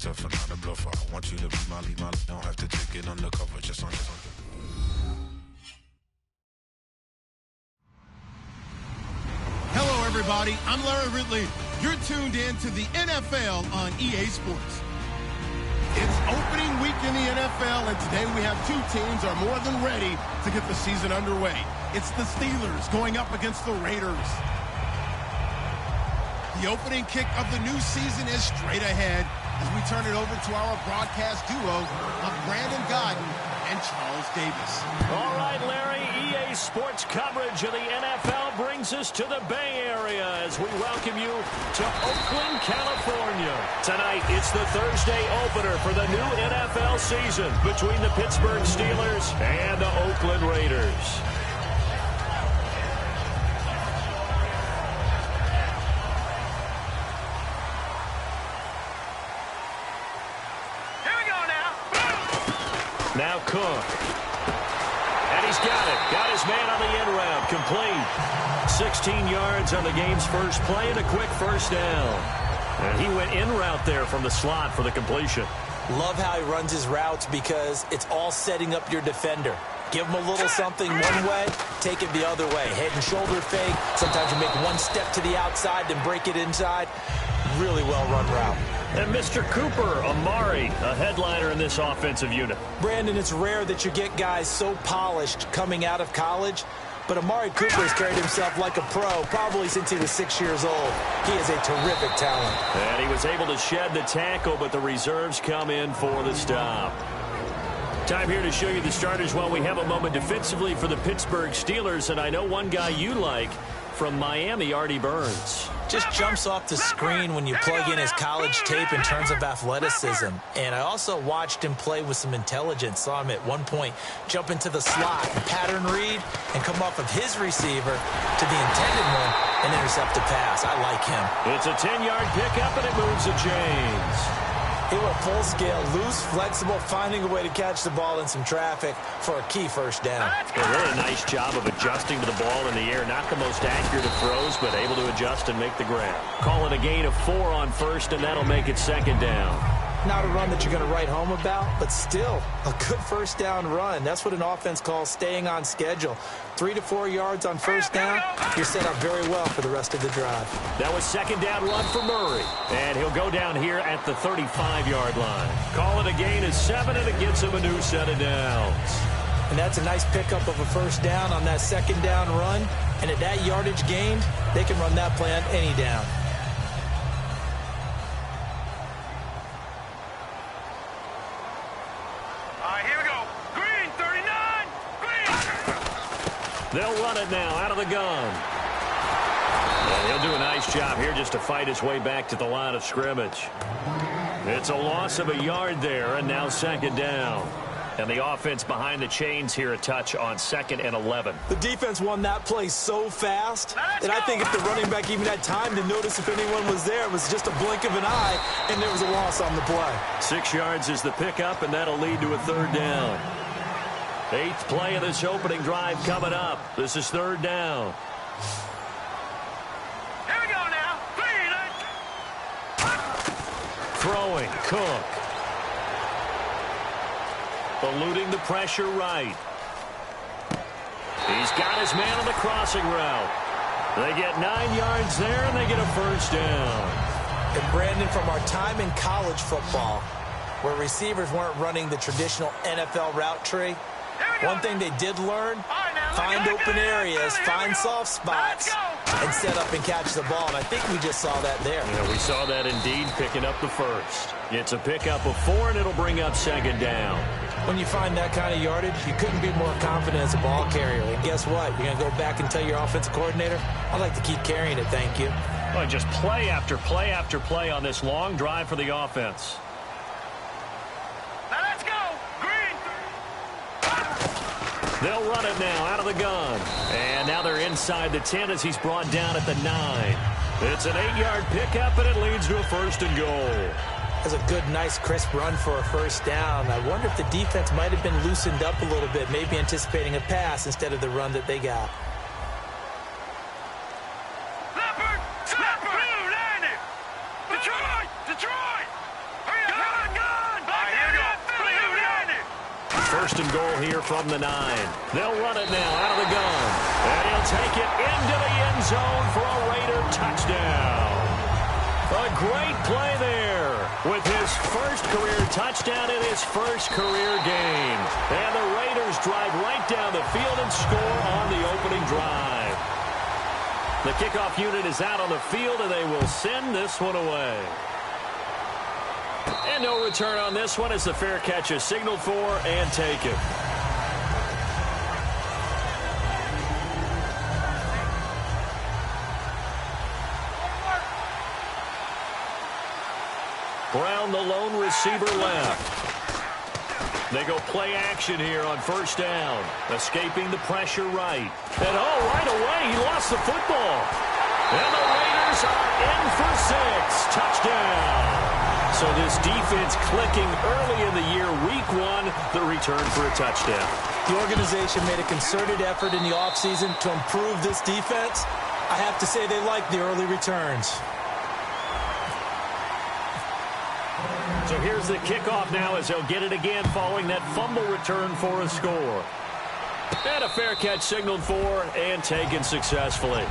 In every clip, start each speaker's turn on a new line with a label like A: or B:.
A: tough and not a bluffer. I want you to be my lead, don't have to take it undercover, just on your own.
B: Hello, everybody. I'm Larry Ridley. You're tuned in to the NFL on EA Sports. It's opening week in the NFL, and today we have two teams are more than ready to get the season underway. It's the Steelers going up against the Raiders. The opening kick of the new season is straight ahead as we turn it over to our broadcast duo of Brandon Gaudin and Charles Davis.
C: All right, Larry, EA Sports coverage of the NFL brings us to the Bay Area as we welcome you to Oakland, California. Tonight, it's the Thursday opener for the new NFL season between the Pittsburgh Steelers and the Oakland Raiders. Now Cook. And he's got it. Got his man on the end route. Complete. 16 yards on the game's first play and a quick first down. And he went in route there from the slot for the completion.
D: Love how he runs his routes because it's all setting up your defender. Give him a little something one way, take it the other way. Head and shoulder fake. Sometimes you make one step to the outside, then break it inside. Really well-run route.
C: And Mr. Cooper, Amari, a headliner in this offensive unit.
D: Brandon, it's rare that you get guys so polished coming out of college, but Amari Cooper has carried himself like a pro probably since he was 6 years old. He is a terrific talent.
C: And he was able to shed the tackle, but the reserves come in for the stop. Time here to show you the starters while we have a moment defensively for the Pittsburgh Steelers, and I know one guy you like from Miami, Artie Burns.
D: Just jumps off the screen when you plug in his college tape in terms of athleticism. And I also watched him play with some intelligence. Saw him at one point jump into the slot, pattern read, and come off of his receiver to the intended one and intercept a pass. I like him.
C: It's a 10-yard pickup, and it moves the chains.
D: He went full scale, loose, flexible, finding a way to catch the ball in some traffic for a key first down.
C: A really nice job of adjusting to the ball in the air. Not the most accurate of throws, but able to adjust and make the grab. Call it a gain of 4 on first, and that'll make it second down.
D: Not a run that you're going to write home about, but still a good first down run. That's what an offense calls staying on schedule. 3 to 4 yards on first down, you're set up very well for the rest of the drive.
C: That was second down run for Murray. And he'll go down here at the 35-yard line. Call it a gain of 7, and it gets him a new set of downs.
D: And that's a nice pickup of a first down on that second down run. And at that yardage gained, they can run that play on any down.
C: They'll run it now out of the gun. And he'll do a nice job here just to fight his way back to the line of scrimmage. It's a loss of a yard there, and now second down. And the offense behind the chains here a touch on 2nd and 11.
D: The defense won that play so fast that I think if the running back even had time to notice if anyone was there, it was just a blink of an eye, and there was a loss on the play.
C: 6 yards is the pickup, and that'll lead to a third down. 8th play of this opening drive coming up. This is third down.
E: Here we go now.
C: Throwing, Cook. Eluding the pressure right. He's got his man on the crossing route. They get 9 yards there, and they get a first down.
D: And Brandon, from our time in college football, where receivers weren't running the traditional NFL route tree, one thing they did learn, find open areas, find soft spots, and set up and catch the ball. And I think we just saw that there.
C: Yeah, we saw that indeed, picking up the first. It's a pickup of 4, and it'll bring up second down.
D: When you find that kind of yardage, you couldn't be more confident as a ball carrier. And guess what? You're going to go back and tell your offensive coordinator, I'd like to keep carrying it, thank you.
C: Well, just play after play after play on this long drive for the offense.
E: Now let's go. Green.
C: They'll run it now out of the gun. And now they're inside the 10 as he's brought down at the 9. It's an 8-yard pickup, and it leads to a first and goal.
D: That's a good, nice, crisp run for a first down. I wonder if the defense might have been loosened up a little bit, maybe anticipating a pass instead of the run that they got.
E: Leopard! Leopard! Landed! Detroit! Detroit! Hurry up!
C: first and goal here from the 9. They'll run it now out of the gun. And he'll take it into the end zone for a Raider touchdown. A great play there with his first career touchdown in his first career game. And the Raiders drive right down the field and score on the opening drive. The kickoff unit is out on the field, and they will send this one away. And no return on this one as the fair catch is signaled for and taken. Brown, the lone receiver, left. They go play action here on first down. Escaping the pressure right. And right away, he lost the football. And the Raiders are in for 6. Touchdown. So this defense clicking early in the year, week 1, the return for a touchdown.
D: The organization made a concerted effort in the offseason to improve this defense. I have to say they like the early returns.
C: So here's the kickoff now as they'll get it again following that fumble return for a score. And a fair catch signaled for and taken successfully.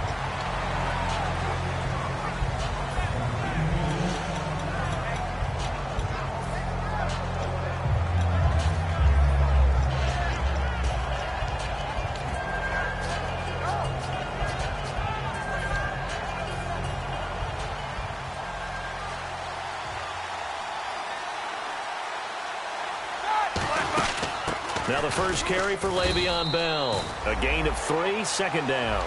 C: Now the first carry for Le'Veon Bell. A gain of 3, second down.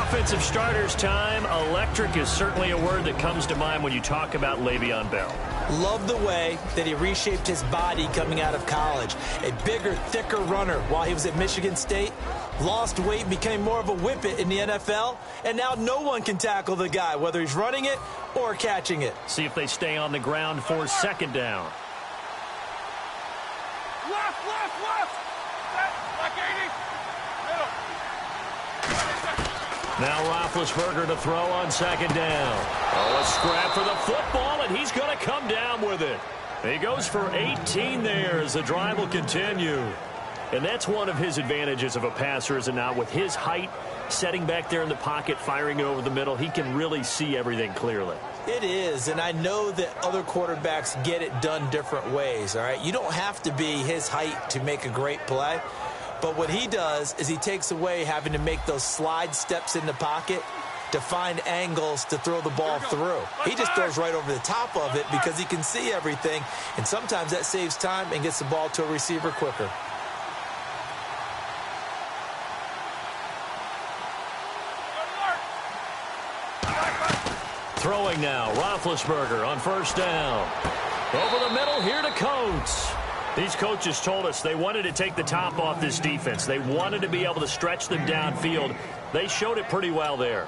C: Offensive starters time. Electric is certainly a word that comes to mind when you talk about Le'Veon Bell.
D: Love the way that he reshaped his body coming out of college. A bigger, thicker runner while he was at Michigan State. Lost weight, became more of a whippet in the NFL. And now no one can tackle the guy, whether he's running it or catching it.
C: See if they stay on the ground for second down.
E: Left. Like 80. Middle.
C: Now Roethlisberger to throw on second down. A scrap for the football, and he's going to come down with it. He goes for 18 there as the drive will continue. And that's one of his advantages of a passer, is it not? With his height, setting back there in the pocket, firing it over the middle, he can really see everything clearly.
D: It is, and I know that other quarterbacks get it done different ways, all right? You don't have to be his height to make a great play, but what he does is he takes away having to make those slide steps in the pocket to find angles to throw the ball through. He just throws right over the top of it because he can see everything, and sometimes that saves time and gets the ball to a receiver quicker.
C: Throwing now, Roethlisberger on first down. Over the middle here to Coates. These coaches told us they wanted to take the top off this defense. They wanted to be able to stretch them downfield. They showed it pretty well there.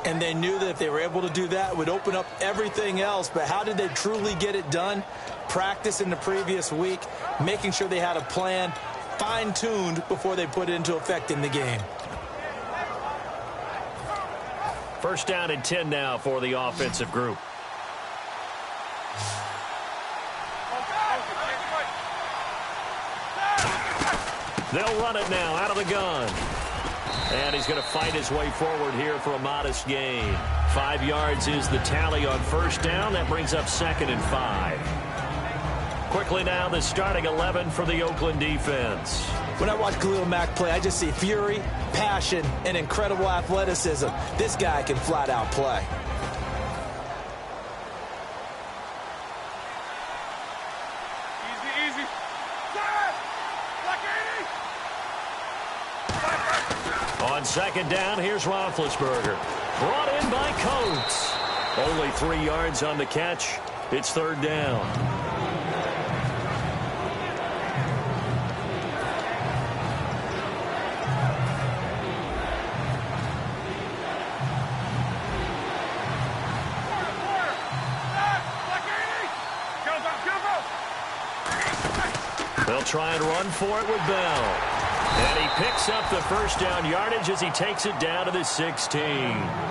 D: And they knew that if they were able to do that, it would open up everything else. But how did they truly get it done? Practice in the previous week, making sure they had a plan, fine-tuned before they put it into effect in the game.
C: First down and 10 now for the offensive group. They'll run it now out of the gun. And he's going to fight his way forward here for a modest gain. 5 yards is the tally on first down. That brings up second and 5. Quickly now, the starting 11 for the Oakland defense.
D: When I watch Khalil Mack play, I just see fury, passion, and incredible athleticism. This guy can flat out play.
E: Easy. Like 80.
C: On second down, here's Roethlisberger. Brought in by Coates. Only 3 yards on the catch. It's third down. They'll try and run for it with Bell. And he picks up the first down yardage as he takes it down to the 16.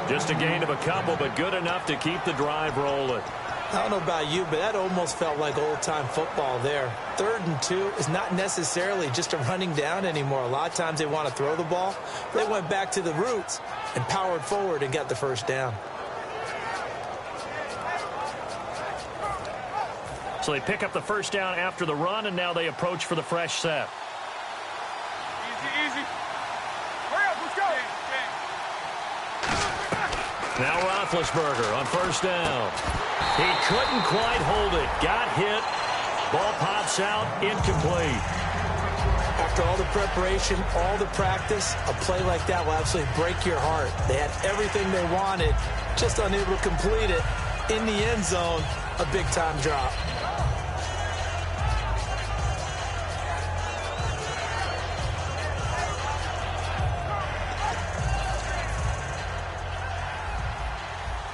C: Just a gain of a couple, but good enough to keep the drive rolling.
D: I don't know about you, but that almost felt like old-time football there. 3rd and 2 is not necessarily just a running down anymore. A lot of times they want to throw the ball. They went back to the roots and powered forward and got the first down.
C: So they pick up the first down after the run, and now they approach for the fresh set.
E: Easy, easy. Hurry up, let's go.
C: Now Roethlisberger on first down. He couldn't quite hold it. Got hit. Ball pops out. Incomplete.
D: After all the preparation, all the practice, a play like that will absolutely break your heart. They had everything they wanted, just unable to complete it. In the end zone, a big-time drop.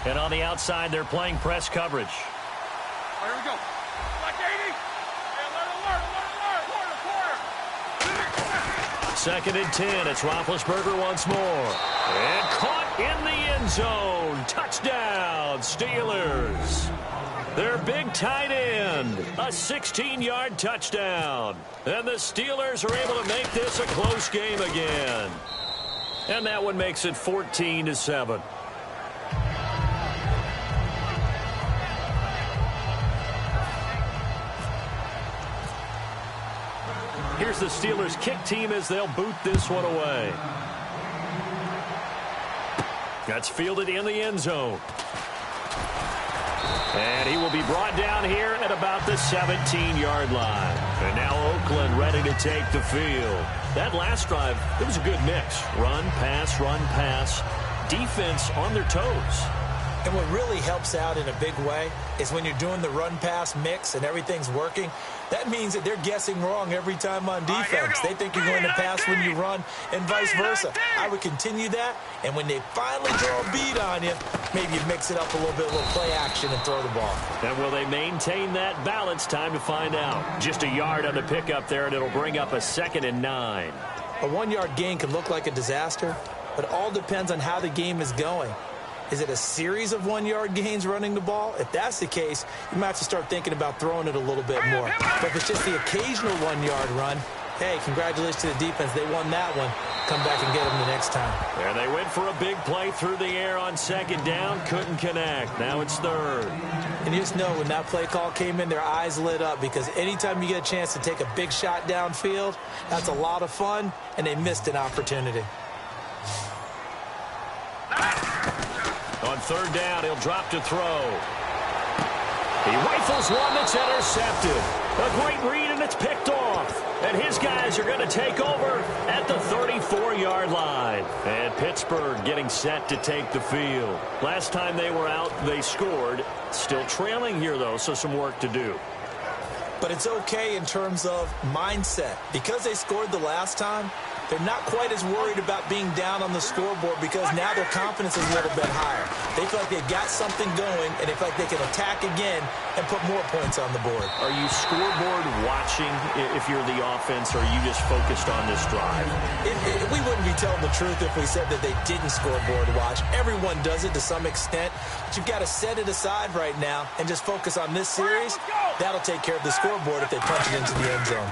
C: And on the outside, they're playing press coverage.
E: Here we go. Like 80. Hey,
C: Second and 10. It's Roethlisberger once more. And caught in the end zone. Touchdown, Steelers. Their big tight end. A 16-yard touchdown. And the Steelers are able to make this a close game again. And that one makes it 14-7. Here's the Steelers kick team as they'll boot this one away. That's fielded in the end zone. And he will be brought down here at about the 17-yard line. And now Oakland ready to take the field. That last drive, it was a good mix. Run, pass, defense on their toes.
D: And what really helps out in a big way is when you're doing the run-pass mix and everything's working, that means that they're guessing wrong every time on defense. They think you're going to pass when you run and vice versa. I would continue that, and when they finally draw a beat on you, maybe you mix it up a little bit, a little play action, and throw the ball.
C: And will they maintain that balance? Time to find out. Just a yard on the pickup there, and it'll bring up a 2nd and 9.
D: A 1-yard gain can look like a disaster, but it all depends on how the game is going. Is it a series of 1-yard gains running the ball? If that's the case, you might have to start thinking about throwing it a little bit more. But if it's just the occasional 1-yard run, hey, congratulations to the defense. They won that one. Come back and get them the next time.
C: There they went for a big play through the air on 2nd down. Couldn't connect. Now it's 3rd.
D: And you just know when that play call came in, their eyes lit up because anytime you get a chance to take a big shot downfield, that's a lot of fun, and they missed an opportunity.
C: On 3rd down, he'll drop to throw. He rifles one that's intercepted. A great read, and it's picked off. And his guys are going to take over at the 34-yard line. And Pittsburgh getting set to take the field. Last time they were out, they scored. Still trailing here, though, so some work to do.
D: But it's okay in terms of mindset. Because they scored the last time, they're not quite as worried about being down on the scoreboard because now their confidence is a little bit higher. They feel like they've got something going, and they feel like they can attack again and put more points on the board.
C: Are you scoreboard watching if you're the offense, or are you just focused on this drive?
D: We wouldn't be telling the truth if we said that they didn't scoreboard watch. Everyone does it to some extent, but you've got to set it aside right now and just focus on this series. That'll take care of the scoreboard if they punch it into the end zone.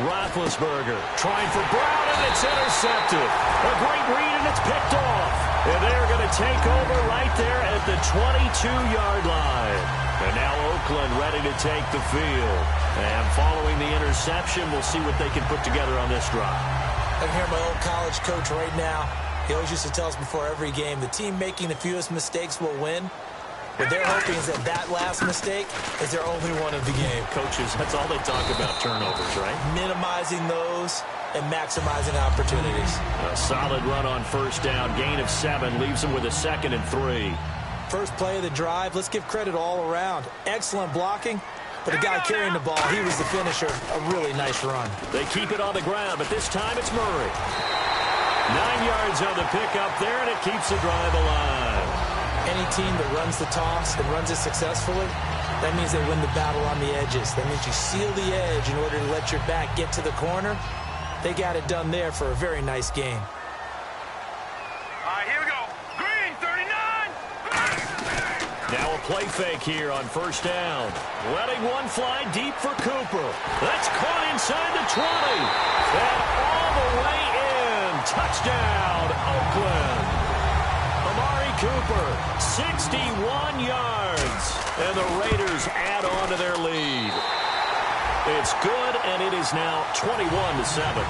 C: Roethlisberger trying for Brown, and it's intercepted. A great read, and it's picked off. And they're going to take over right there at the 22-yard line. And now Oakland ready to take the field. And following the interception, we'll see what they can put together on this drive.
D: I can hear my old college coach right now. He always used to tell us before every game, the team making the fewest mistakes will win. What they're hoping is that last mistake is their only one of the game.
C: Coaches, that's all they talk about, turnovers, right?
D: Minimizing those and maximizing opportunities.
C: A solid run on 1st down. Gain of 7 leaves them with a 2nd and 3.
D: First play of the drive, let's give credit all around. Excellent blocking, but the guy carrying the ball, he was the finisher. A really nice run.
C: They keep it on the ground, but this time it's Murray. 9 yards on the pickup there, and it keeps the drive alive.
D: Any team that runs the toss and runs it successfully, that means they win the battle on the edges. That means you seal the edge in order to let your back get to the corner. They got it done there for a very nice game.
E: All right, here we go. Green, 39.
C: Now a play fake here on first down. Letting one fly deep for Cooper. That's caught inside the 20. And all the way in. Touchdown, Oakland. Amari Cooper, 61 yards. And the Raiders add on to their lead. It's good, and it is now 21-7.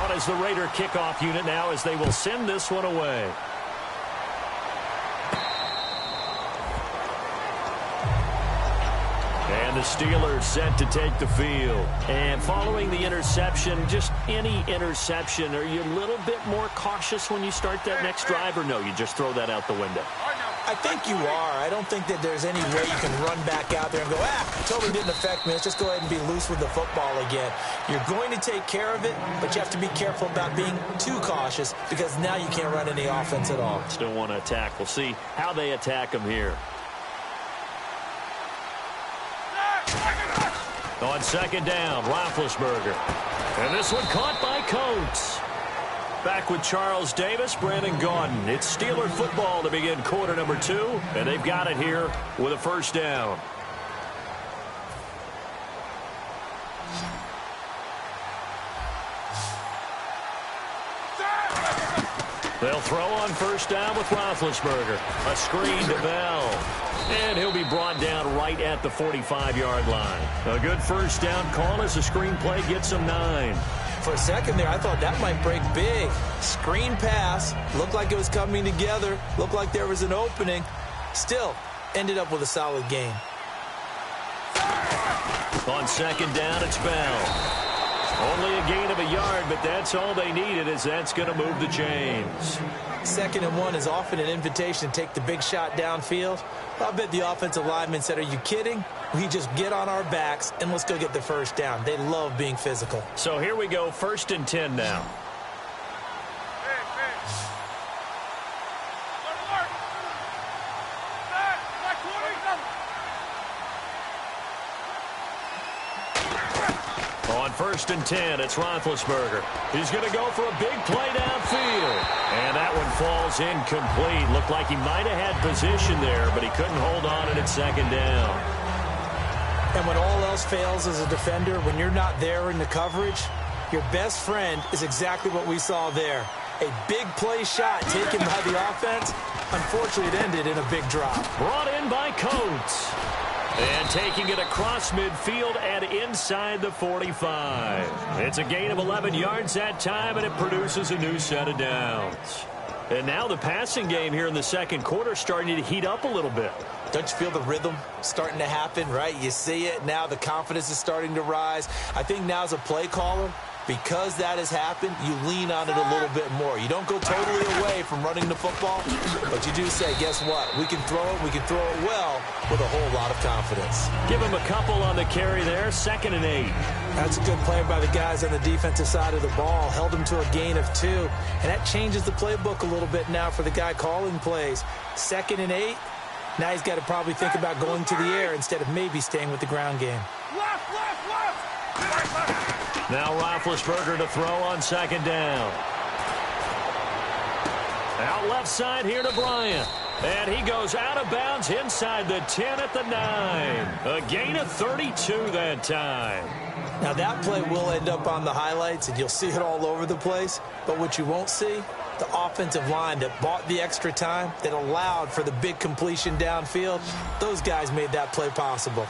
C: On as the Raider kickoff unit now as they will send this one away. And the Steelers set to take the field. And following the interception, just any interception, are you a little bit more cautious when you start that next drive, or no, you just throw that out the window?
D: I think you are. I don't think that there's any way you can run back out there and go, totally didn't affect me. Let's just go ahead and be loose with the football again. You're going to take care of it, but you have to be careful about being too cautious because now you can't run any offense at all.
C: Still want to attack. We'll see how they attack them here. On second down, Roethlisberger. And this one caught by Coates. Back with Charles Davis, Brandon Gaudin. It's Steeler football to begin quarter number 2, and they've got it here with a first down. They'll throw on first down with Roethlisberger. A screen to Bell. And he'll be brought down right at the 45-yard line. A good first down call as the screen play gets him 9.
D: For a second there, I thought that might break big. Screen pass. Looked like it was coming together. Looked like there was an opening. Still, ended up with a solid game.
C: On second down, it's Bell. Only a gain of a yard, but that's all they needed, as that's going to move the chains.
D: 2nd and 1 is often an invitation to take the big shot downfield. I bet the offensive lineman said, are you kidding? We just get on our backs and let's go get the first down. They love being physical.
C: So here we go, 1st and 10 now. On 1st and 10, it's Roethlisberger. He's going to go for a big play downfield. And that one falls incomplete. Looked like he might have had position there, but he couldn't hold on it at 2nd down.
D: And when all else fails as a defender, when you're not there in the coverage, your best friend is exactly what we saw there. A big play shot taken by the offense. Unfortunately, it ended in a big drop.
C: Brought in by Coates. And taking it across midfield and inside the 45. It's a gain of 11 yards that time, and it produces a new set of downs. And now the passing game here in the 2nd quarter starting to heat up a little bit.
D: Don't you feel the rhythm starting to happen, right? You see it now. The confidence is starting to rise. I think now as a play caller, because that has happened, you lean on it a little bit more. You don't go totally away from running the football, but you do say, guess what? We can throw it. We can throw it well with a whole lot of confidence.
C: Give him a couple on the carry there. 2nd and 8.
D: That's a good play by the guys on the defensive side of the ball. Held him to a gain of 2. And that changes the playbook a little bit now for the guy calling plays. 2nd and 8. Now he's got to probably think about going to the air instead of maybe staying with the ground game.
C: Now Roethlisberger to throw on 2nd down. Out left side here to Bryant. And he goes out of bounds inside the 10 at the 9. A gain of 32 that time.
D: Now that play will end up on the highlights, and you'll see it all over the place. But what you won't see, the offensive line that bought the extra time, that allowed for the big completion downfield, those guys made that play possible.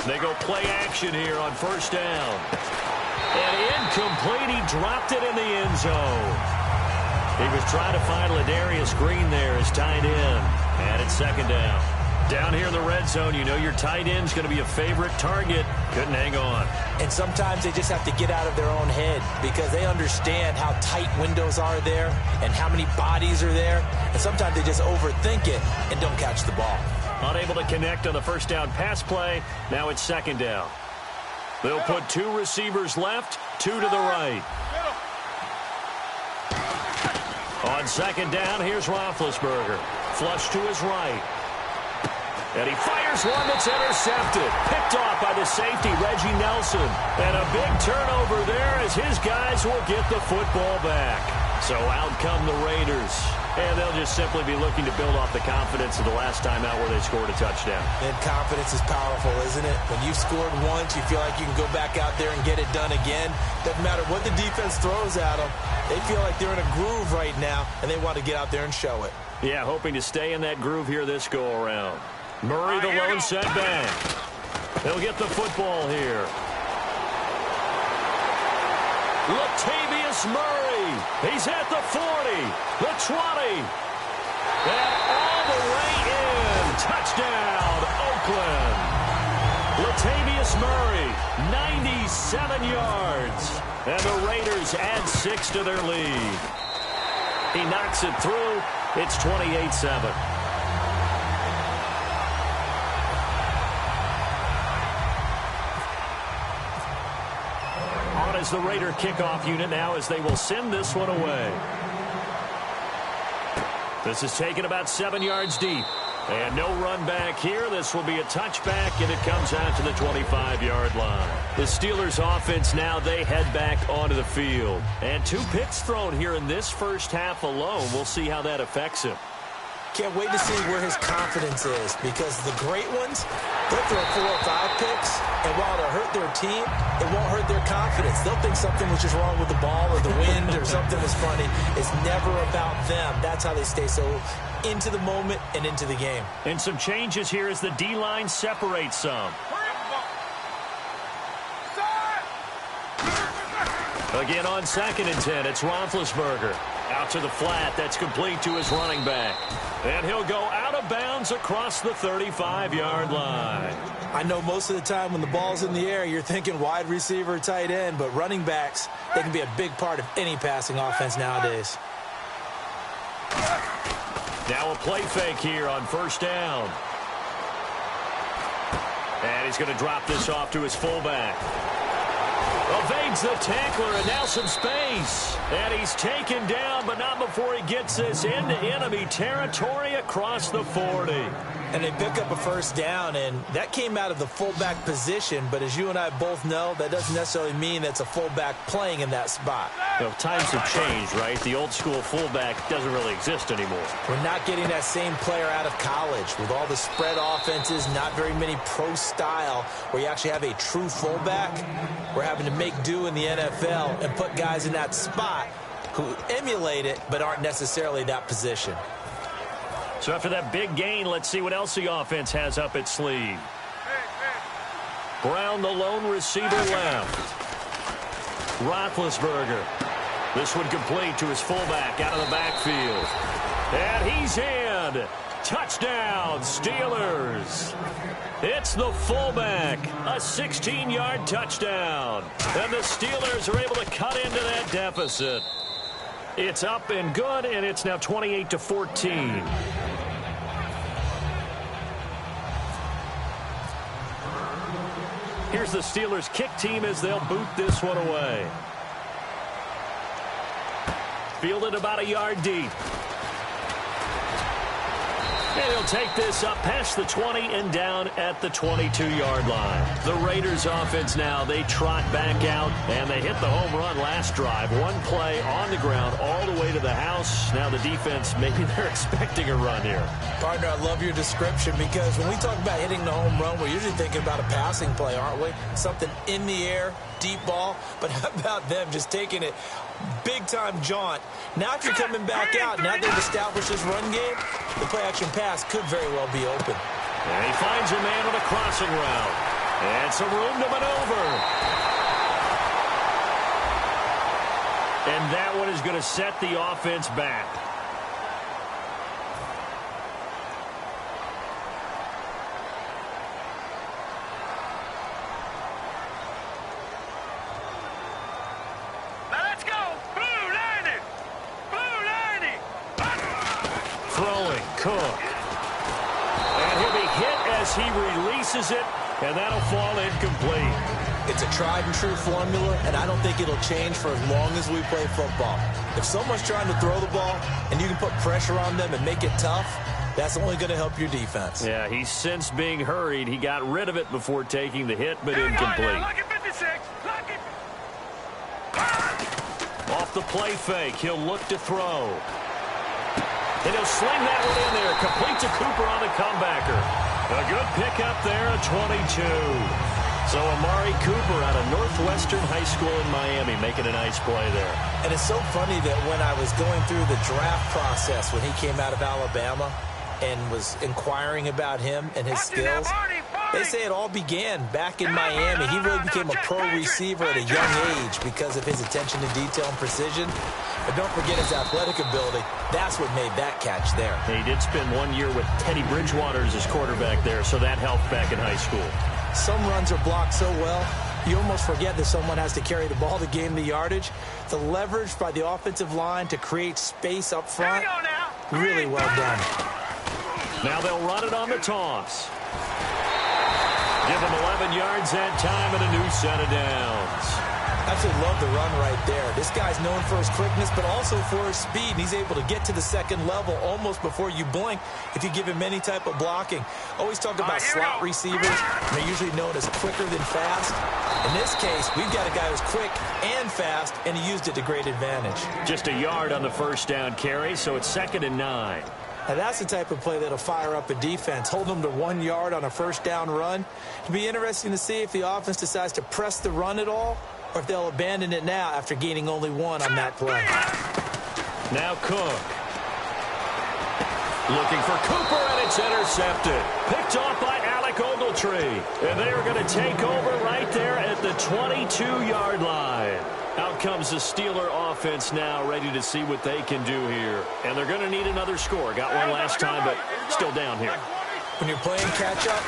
C: They go play action here on 1st down. And incomplete. He dropped it in the end zone. He was trying to find Ladarius Green there as tight end. And it's 2nd down. Down here in the red zone, you know your tight end's going to be a favorite target. Couldn't hang on.
D: And sometimes they just have to get out of their own head because they understand how tight windows are there and how many bodies are there. And sometimes they just overthink it and don't catch the ball.
C: Unable to connect on the 1st down pass play. Now it's 2nd down. They'll put 2 receivers left, 2 to the right. On 2nd down, here's Roethlisberger. Flush to his right. And he fires one that's intercepted. Picked off by the safety, Reggie Nelson. And a big turnover there as his guys will get the football back. So out come the Raiders. And they'll just simply be looking to build off the confidence of the last time out where they scored a touchdown.
D: And confidence is powerful, isn't it? When you've scored once, you feel like you can go back out there and get it done again. Doesn't matter what the defense throws at them. They feel like they're in a groove right now, and they want to get out there and show it.
C: Yeah, hoping to stay in that groove here this go-around. Murray, the lone setback. They'll get the football here. Latavius Murray. He's at the 40, the 20, and all the way in. Touchdown, Oakland. Latavius Murray, 97 yards. And the Raiders add 6 to their lead. He knocks it through. It's 28-7. As the Raider kickoff unit now as they will send this one away. This is taken about 7 yards deep. And no run back here. This will be a touchback, and it comes out to the 25-yard line. The Steelers offense now, they head back onto the field. And 2 picks thrown here in this first half alone. We'll see how that affects him.
D: Can't wait to see where his confidence is, because the great ones, they'll throw 4 or 5 picks, and while it'll hurt their team, it won't hurt their confidence. They'll think something was just wrong with the ball or the wind or something was funny. It's never about them. That's how they stay so into the moment and into the game.
C: And some changes here as the D-line separates some. Again on 2nd and 10, it's Roethlisberger. Out to the flat, that's complete to his running back. And he'll go out of bounds across the 35-yard line.
D: I know most of the time when the ball's in the air, you're thinking wide receiver, tight end, but running backs, they can be a big part of any passing offense nowadays.
C: Now a play fake here on 1st down. And he's going to drop this off to his fullback. Evades the tackler, and now some space. And he's taken down, but not before he gets this into enemy territory across the 40.
D: And they pick up a 1st down, and that came out of the fullback position. But as you and I both know, that doesn't necessarily mean that's a fullback playing in that spot.
C: You know, times have changed, right? The old school fullback doesn't really exist anymore.
D: We're not getting that same player out of college with all the spread offenses, not very many pro style where you actually have a true fullback. We're having to make do in the NFL and put guys in that spot who emulate it but aren't necessarily that position.
C: So after that big gain, let's see what else the offense has up its sleeve. Brown, the lone receiver left. Roethlisberger. This one complete to his fullback out of the backfield. And he's in. Touchdown, Steelers. It's the fullback. A 16-yard touchdown. And the Steelers are able to cut into that deficit. It's up and good, and it's now 28-14. Here's the Steelers kick team as they'll boot this one away. Fielded about a yard deep. And he'll take this up past the 20 and down at the 22-yard line. The Raiders offense now, they trot back out, and they hit the home run last drive. One play on the ground all the way to the house. Now the defense, maybe they're expecting a run here.
D: Partner, I love your description, because when we talk about hitting the home run, we're usually thinking about a passing play, aren't we? Something in the air, deep ball. But how about them just taking it big-time jaunt? Now if you're coming back out, now they've established this run game, the play-action pass could very well be open.
C: And he finds a man on a crossing route. And some room to maneuver. And that one is going to set the offense back.
E: Let's go! Blue 90! Blue 90!
C: Throwing, Cook. And he'll be hit as he releases it, and that'll fall incomplete.
D: It's a tried-and-true formula, and I don't think it'll change for as long as we play football. If someone's trying to throw the ball and you can put pressure on them and make it tough, That's only going to help your defense.
C: Yeah, he's since being hurried. He got rid of it before taking the hit, but incomplete. Off the play fake, he'll look to throw. And he'll sling that one in there. Complete to Cooper on the comebacker. A good pickup there, a 22. So Amari Cooper out of Northwestern High School in Miami making a nice play there.
D: And it's so funny that when I was going through the draft process when he came out of Alabama and was inquiring about him and his skills, they say it all began back in Miami. He really became a pro receiver at a young age because of his attention to detail and precision. But don't forget his athletic ability. That's what made that catch there.
C: He did spend 1 year with Teddy Bridgewater as his quarterback there, so that helped back in high school.
D: Some runs are blocked so well, you almost forget that someone has to carry the ball to gain the yardage. The leverage by the offensive line to create space up front, really well done.
C: Now they'll run it on the toss. Give him 11 yards that time and a new set of downs.
D: Absolutely love the run right there. This guy's known for his quickness, but also for his speed. He's able to get to the second level almost before you blink if you give him any type of blocking. Always talk about slot receivers. They're usually known as quicker than fast. In this case, we've got a guy who's quick and fast, and he used it to great advantage.
C: Just a yard on the first down carry, so it's 2nd and 9.
D: Now that's the type of play that'll fire up a defense. Hold them to 1 yard on a first down run. It'll be interesting to see if the offense decides to press the run at all, or if they'll abandon it now after gaining only 1 on that play.
C: Now Cook. Looking for Cooper, and it's intercepted. Picked off by Alec Ogletree. And they are going to take over right there at the 22-yard line. Out comes the Steeler offense now, ready to see what they can do here. And they're going to need another score. Got one last time, but still down here.
D: When you're playing catch-up,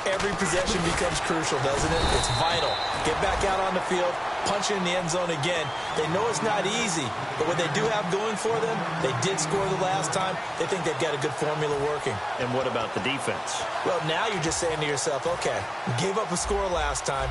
D: every possession becomes crucial, doesn't it? It's vital. Get back out on the field, punch in the end zone again. They know it's not easy, but what they do have going for them, they did score the last time. They think they've got a good formula working.
C: And what about the defense?
D: Well, now you're just saying to yourself, okay, we gave up a score last time.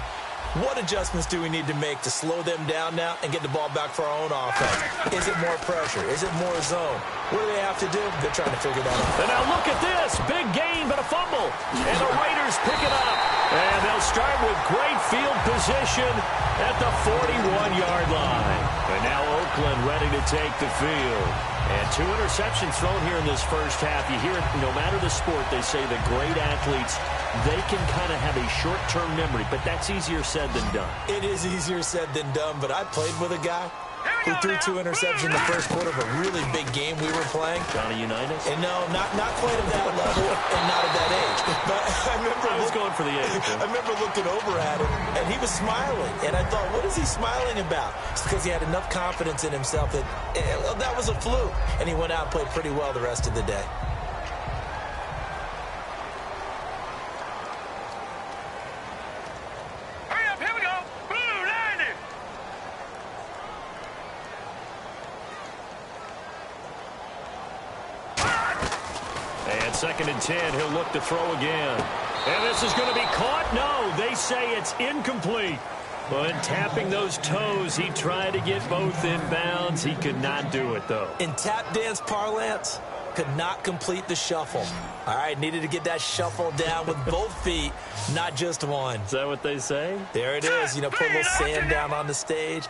D: What adjustments do we need to make to slow them down now and get the ball back for our own offense? Is it more pressure? Is it more zone? What do they have to do? They're trying to figure that out.
C: And now look at this. Big gain, but a fumble. And the Raiders pick it up. And they'll start with great field position at the 41-yard line. And now Oakland ready to take the field. And 2 interceptions thrown here in this first half. You hear it, no matter the sport, they say the great athletes, they can kind of have a short-term memory, but that's easier said than done.
D: It is easier said than done, but I played with a guy who threw 2 interceptions in the first quarter of a really big game we were playing.
C: Johnny Unitas?
D: And no, not quite at that level and not at that age. But I
C: was going for the age.
D: I remember looking over at him, and he was smiling. And I thought, what is he smiling about? It's because he had enough confidence in himself that that was a fluke. And he went out and played pretty well the rest of the day.
C: And 2nd and 10, he'll look to throw again. And this is going to be caught. No, they say it's incomplete. But tapping those toes, he tried to get both in bounds. He could not do it, though.
D: In tap dance parlance, could not complete the shuffle. All right, needed to get that shuffle down with both feet, not just one.
C: Is that what they say?
D: There it is. You know, put a little sand down on the stage.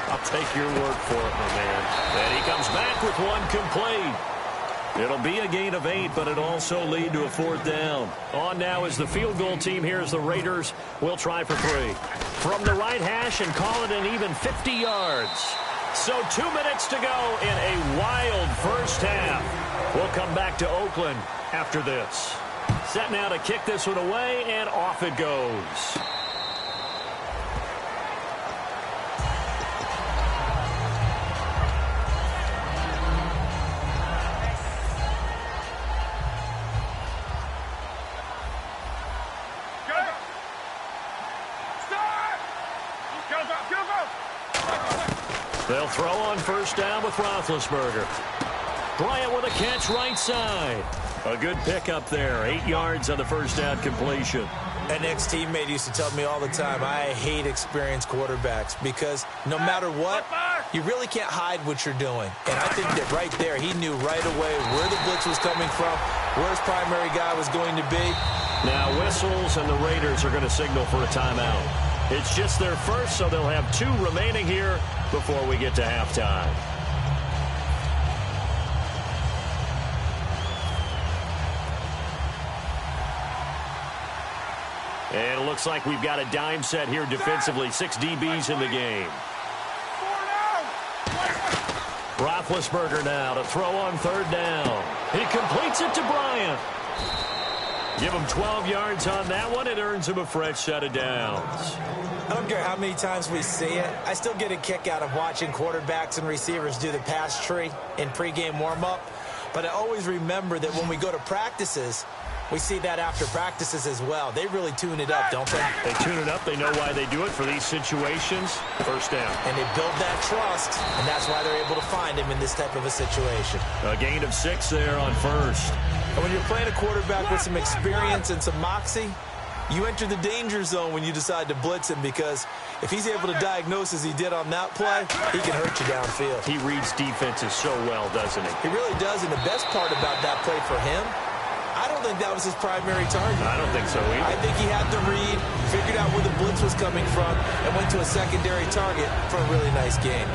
C: I'll take your word for it, my man. And he comes back with one complete. It'll be a gain of 8, but it'll also lead to a 4th down. On now is the field goal team here as the Raiders will try for 3. From the right hash and call it an even 50 yards. So 2 minutes to go in a wild first half. We'll come back to Oakland after this. Set now to kick this one away, and off it goes. They'll throw on first down with Roethlisberger. Bryant with a catch right side. A good pickup there. 8 yards on the first down completion.
D: An ex-teammate used to tell me all the time, I hate experienced quarterbacks because no matter what, You really can't hide what you're doing. And I think that right there, he knew right away where the blitz was coming from, where his primary guy was going to be.
C: Now whistles, and the Raiders are going to signal for a timeout. It's just their first, so they'll have 2 remaining here before we get to halftime. And it looks like we've got a dime set here defensively. 6 DBs in the game. Roethlisberger now to throw on 3rd down. He completes it to Bryant. Give him 12 yards on that one. It earns him a fresh set of downs.
D: I don't care how many times we see it. I still get a kick out of watching quarterbacks and receivers do the pass tree in pregame warm-up. But I always remember that when we go to practices, we see that after practices as well. They really tune it up, don't they?
C: They tune it up. They know why they do it for these situations. 1st down.
D: And they build that trust, and that's why they're able to find him in this type of a situation.
C: A gain of 6 there on 1st.
D: And when you're playing a quarterback with some experience and some moxie, you enter the danger zone when you decide to blitz him, because if he's able to diagnose as he did on that play, he can hurt you downfield.
C: He reads defenses so well, doesn't he?
D: He really does, and the best part about that play for him, I don't think that was his primary target.
C: I don't think so either.
D: I think he had the read, figured out where the blitz was coming from, and went to a secondary target for a really nice gain.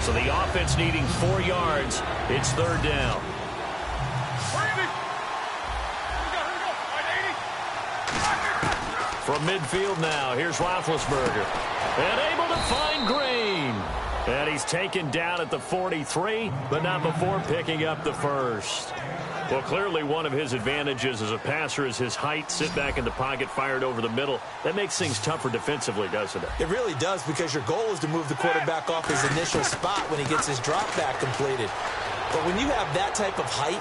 C: So the offense needing 4 yards. It's 3rd down. From midfield now, here's Roethlisberger. And able to find Green. And he's taken down at the 43, but not before picking up the 1st. Well, clearly one of his advantages as a passer is his height. Sit back in the pocket, fired over the middle. That makes things tougher defensively, doesn't it?
D: It really does, because your goal is to move the quarterback off his initial spot when he gets his drop back completed. But when you have that type of height,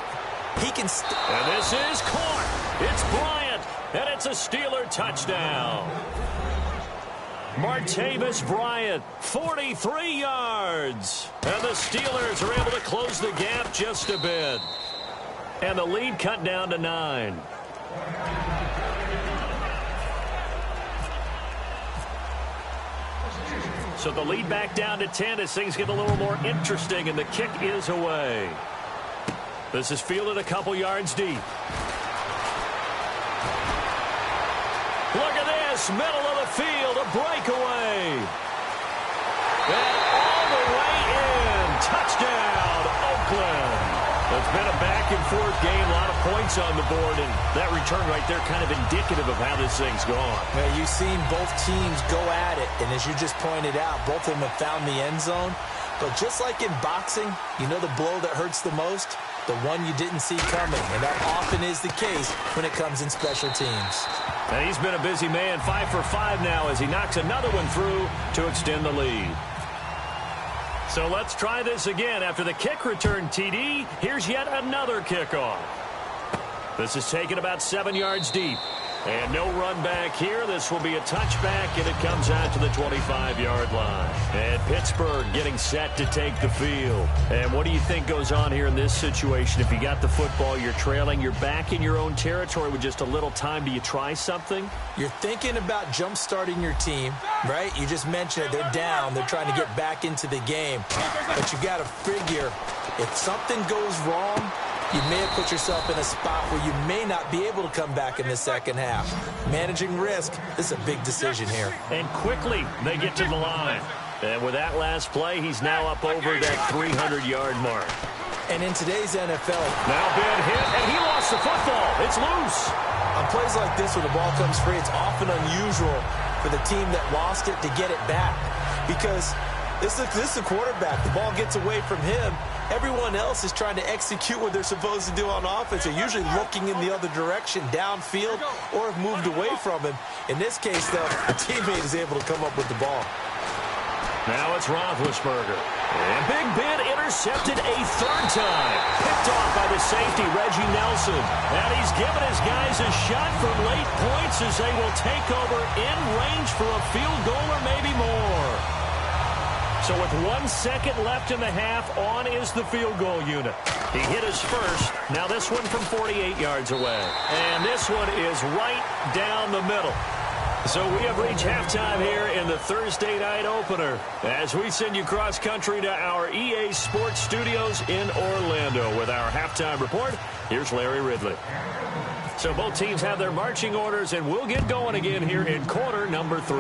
D: he can...
C: And this is caught. It's Bryant, and it's a Steeler touchdown. Martavis Bryant, 43 yards. And the Steelers are able to close the gap just a bit. And the lead cut down to 9. So the lead back down to 10 as things get a little more interesting, and the kick is away. This is fielded a couple yards deep. Look at this, middle of the field, a breakaway. And all the way in, touchdown, Oakland. It's been a back-and-forth game, a lot of points on the board, and that return right there kind of indicative of how this thing's gone.
D: Well, you've seen both teams go at it, and as you just pointed out, both of them have found the end zone. But just like in boxing, you know the blow that hurts the most? The one you didn't see coming, and that often is the case when it comes in special teams.
C: And he's been a busy man, 5 for 5 now as he knocks another one through to extend the lead. So let's try this again. After the kick return, TD, here's yet another kickoff. This is taken about 7 yards deep. And no run back here. This will be a touchback, and it comes out to the 25-yard line. And Pittsburgh getting set to take the field. And what do you think goes on here in this situation? If you got the football, you're trailing, you're back in your own territory with just a little time. Do you try something?
D: You're thinking about jump-starting your team, right? You just mentioned it. They're down. They're trying to get back into the game. But you got to figure, if something goes wrong, you may have put yourself in a spot where you may not be able to come back in the second half. Managing risk is a big decision here.
C: And quickly they get to the line. And with that last play, he's now up over that 300-yard mark.
D: And in today's NFL...
C: Now bad hit, and he lost the football. It's loose.
D: On plays like this where the ball comes free, it's often unusual for the team that lost it to get it back. Because this is a quarterback. The ball gets away from him. Everyone else is trying to execute what they're supposed to do on offense. They're usually looking in the other direction, downfield, or have moved away from him. In this case, though, a teammate is able to come up with the ball.
C: Now it's Roethlisberger. And Big Ben intercepted a 3rd time. Picked off by the safety, Reggie Nelson. And he's given his guys a shot for late points as they will take over in range for a field goal or maybe more. So with 1 second left in the half, on is the field goal unit. He hit his first. Now this one from 48 yards away. And this one is right down the middle. So we have reached halftime here in the Thursday night opener as we send you cross-country to our EA Sports Studios in Orlando with our halftime report. Here's Larry Ridley. So both teams have their marching orders, and we'll get going again here in quarter number 3.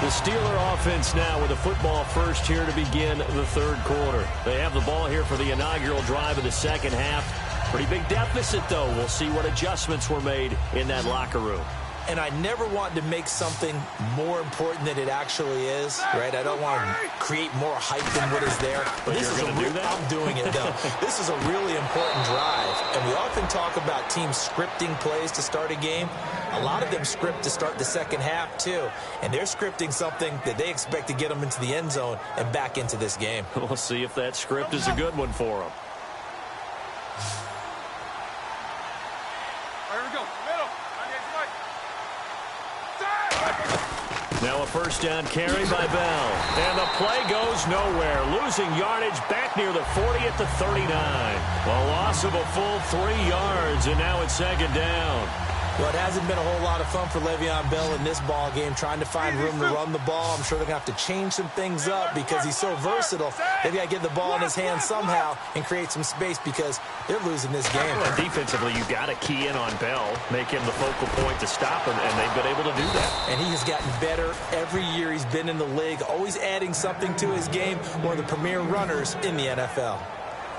C: The Steeler offense now with a football first here to begin the third quarter. They have the ball here for the inaugural drive of the second half. Pretty big deficit, though. We'll see what adjustments were made in that locker room.
D: And I never want to make something more important than it actually is, right? I don't want to create more hype than what is there.
C: But
D: this
C: you're
D: is
C: going to do that?
D: I'm doing it, though. This is a really important drive. And we often talk about teams scripting plays to start a game. A lot of them script to start the second half, too. And they're scripting something that they expect to get them into the end zone and back into this game.
C: We'll see if that script is a good one for them. Now a first down carry by Bell. And the play goes nowhere. Losing yardage back near the 40 at the 39. A loss of a full 3 yards, and now it's second down.
D: Well, it hasn't been a whole lot of fun for Le'Veon Bell in this ball game, trying to find room to run the ball. I'm sure they're going to have to change some things up because he's so versatile. They've got to get the ball in his hands somehow and create some space because they're losing this game.
C: Well, defensively, you've got to key in on Bell, make him the focal point to stop him, and they've been able to do that.
D: And he has gotten better every year he's been in the league, always adding something to his game, one of the premier runners in the NFL.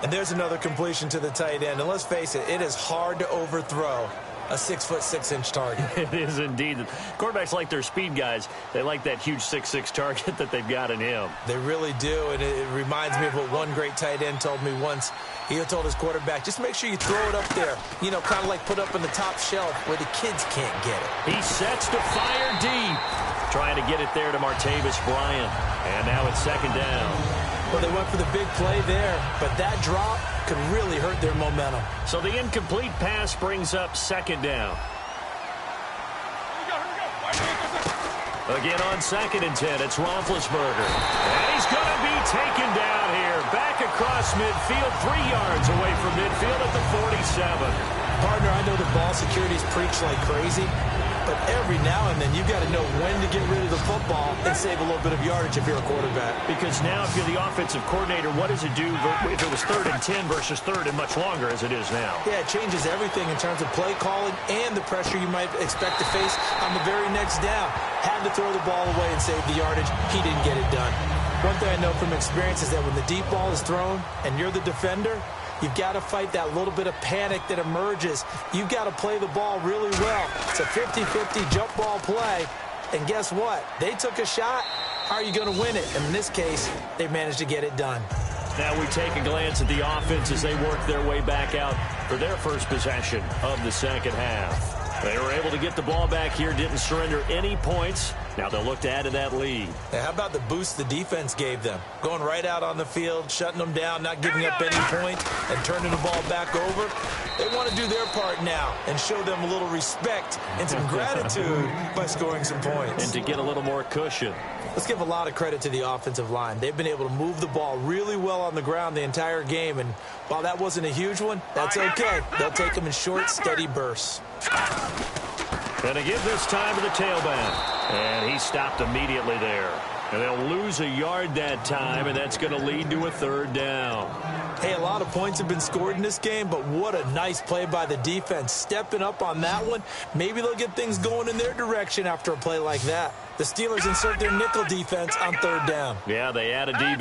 D: And there's another completion to the tight end. And let's face it, it is hard to overthrow a 6'6" target.
C: It is indeed. Quarterbacks like their speed guys. They like that huge 6'6" target that they've got in him.
D: They really do, and it reminds me of what one great tight end told me once. He told his quarterback, just make sure you throw it up there, you know, kind of like put up on the top shelf where the kids can't get it.
C: He sets to fire deep, trying to get it there to Martavis Bryant. And now it's second down.
D: Well, they went for the big play there, but that drop could really hurt their momentum.
C: So the incomplete pass brings up second down. Again on 2nd and 10, it's Roethlisberger. And he's going to be taken down here. Back across midfield, 3 yards away from midfield at the 47.
D: Partner, I know the ball security's preached like crazy, but every now and then you've got to know when to get rid of the football and save a little bit of yardage if you're a quarterback.
C: Because now if you're the offensive coordinator, what does it do if it was 3rd and 10 versus 3rd and much longer as it is now?
D: Yeah, it changes everything in terms of play calling and the pressure you might expect to face on the very next down. Had to throw the ball away and save the yardage. He didn't get it done. One thing I know from experience is that when the deep ball is thrown and you're the defender, you've got to fight that little bit of panic that emerges. You've got to play the ball really well. It's a 50-50 jump ball play. And guess what? They took a shot. How are you going to win it? And in this case, they managed to get it done.
C: Now we take a glance at the offense as they work their way back out for their first possession of the second half. They were able to get the ball back here, didn't surrender any points. Now they'll look to add to that lead.
D: Now, how about the boost the defense gave them? Going right out on the field, shutting them down, not giving up any points, and turning the ball back over. They want to do their part now and show them a little respect and some gratitude by scoring some points.
C: And to get a little more cushion.
D: Let's give a lot of credit to the offensive line. They've been able to move the ball really well on the ground the entire game, and while that wasn't a huge one, that's okay. They'll take them in short, steady bursts.
C: And again this time to the tailback. And he stopped immediately there. And they'll lose a yard that time, and that's going to lead to a 3rd down.
D: Hey, a lot of points have been scored in this game, but what a nice play by the defense. Stepping up on that one, maybe they'll get things going in their direction after a play like that. The Steelers insert their nickel defense on 3rd down.
C: Yeah, they add a DB.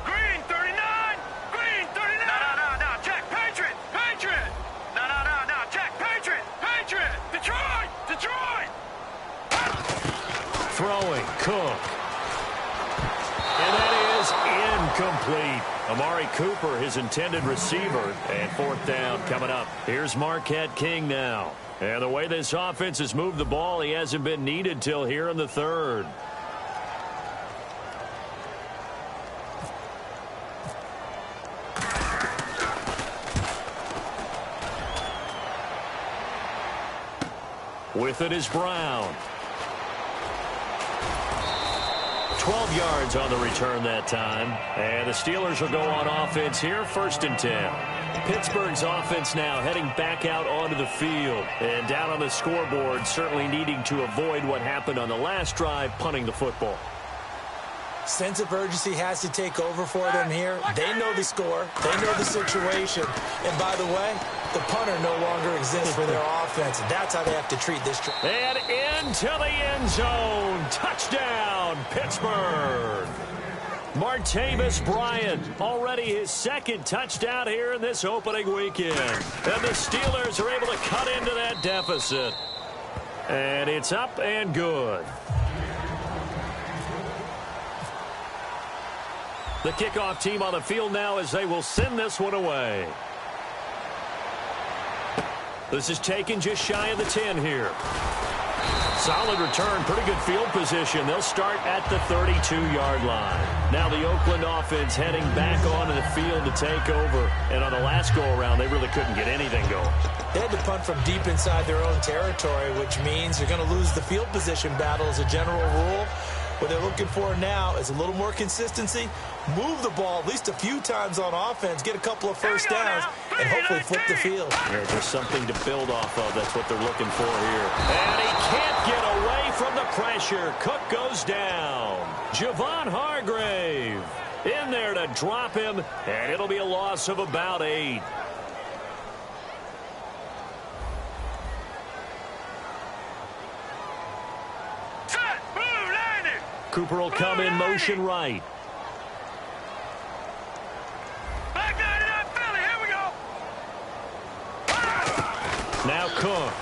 E: Green 39! Green 39! No, check, Patriot! Patriot! No, check, Patriot! Patriot! Detroit!
C: Throwing, Cook. And that is incomplete. Amari Cooper, his intended receiver. And 4th down coming up. Here's Marquette King now. And the way this offense has moved the ball, he hasn't been needed till here in the 3rd. With it is Brown. 12 yards on the return that time. And the Steelers will go on offense here, 1st and 10. Pittsburgh's offense now heading back out onto the field. And down on the scoreboard, certainly needing to avoid what happened on the last drive, punting the football.
D: Sense of urgency has to take over for them here. They know the score. They know the situation. And by the way, the punter no longer exists for their offense. That's how they have to treat this.
C: And into the end zone. Touchdown, Pittsburgh. Martavis Bryant, already his 2nd touchdown here in this opening weekend. And the Steelers are able to cut into that deficit. And it's up and good. The kickoff team on the field now as they will send this one away. This is taken just shy of the 10 here. Solid return, pretty good field position. They'll start at the 32-yard line. Now the Oakland offense heading back onto the field to take over. And on the last go-around, they really couldn't get anything going.
D: They had to punt from deep inside their own territory, which means you're going to lose the field position battle as a general rule. What they're looking for now is a little more consistency, move the ball at least a few times on offense, get a couple of first downs, and hopefully flip the field.
C: Yeah, there's something to build off of. That's what they're looking for here. And he can't get away from the pressure. Cook goes down. Javon Hargrave in there to drop him, and it'll be a loss of about 8. Cooper will come in motion right.
E: Here we go.
C: Now Cook.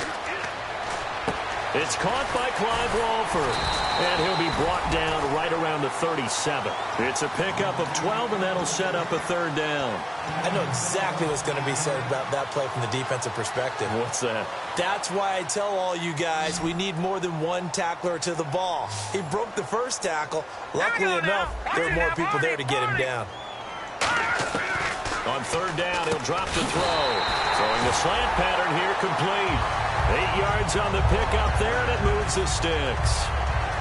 C: It's caught by Clive Walford. And he'll be brought down right around the 37. It's a pickup of 12, and that'll set up a 3rd down.
D: I know exactly what's going to be said about that play from the defensive perspective.
C: What's that?
D: That's why I tell all you guys we need more than one tackler to the ball. He broke the first tackle. Luckily enough, there were more people there to get him down.
C: On 3rd down, he'll drop the throw. Throwing the slant pattern here, complete. 8 yards on the pickup there, and it moves the sticks.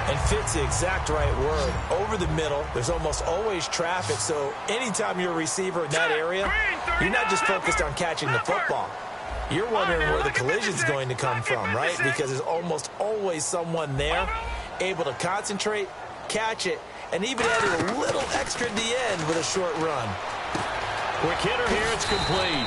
D: And fits the exact right word. Over the middle, there's almost always traffic, so anytime you're a receiver in that area, you're not just focused on catching the football. You're wondering where the collision's going to come from, right? Because there's almost always someone there able to concentrate, catch it, and even add a little extra at the end with a short run.
C: Quick hitter here, it's complete.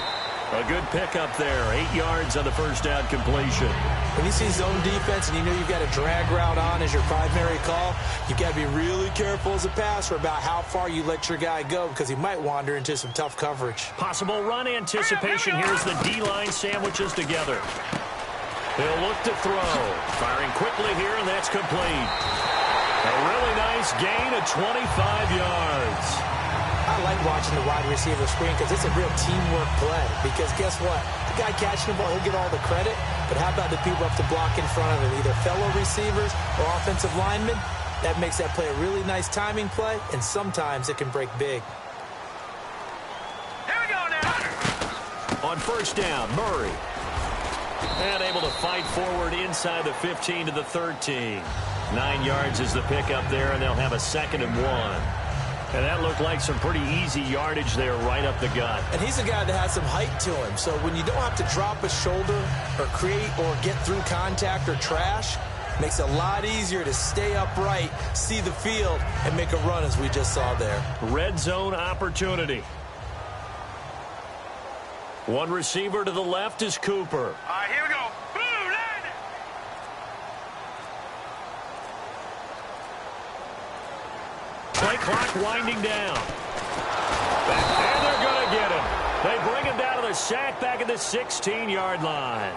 C: A good pickup there. 8 yards on the 1st down completion.
D: When you see zone defense and you know you've got a drag route on as your primary call, you've got to be really careful as a passer about how far you let your guy go because he might wander into some tough coverage.
C: Possible run anticipation. Here's the D-line sandwiches together. He'll look to throw. Firing quickly here, and that's complete. A really nice gain of 25 yards.
D: I like watching the wide receiver screen because it's a real teamwork play. Because guess what? The guy catching the ball, he'll get all the credit. But how about the people up to block in front of him, either fellow receivers or offensive linemen? That makes that play a really nice timing play, and sometimes it can break big.
E: Here we go now.
C: On 1st down, Murray. And able to fight forward inside the 15 to the 13. 9 yards is the pickup there, and they'll have a 2nd and 1. And that looked like some pretty easy yardage there right up the gut.
D: And he's a guy that has some height to him. So when you don't have to drop a shoulder or create or get through contact or trash, makes it a lot easier to stay upright, see the field, and make a run as we just saw there.
C: Red zone opportunity. One receiver to the left is Cooper.
E: All right, here we go. Boom, land it.
C: Play clock winding down. And they're going to get him. They bring him down to the sack back at the 16-yard line.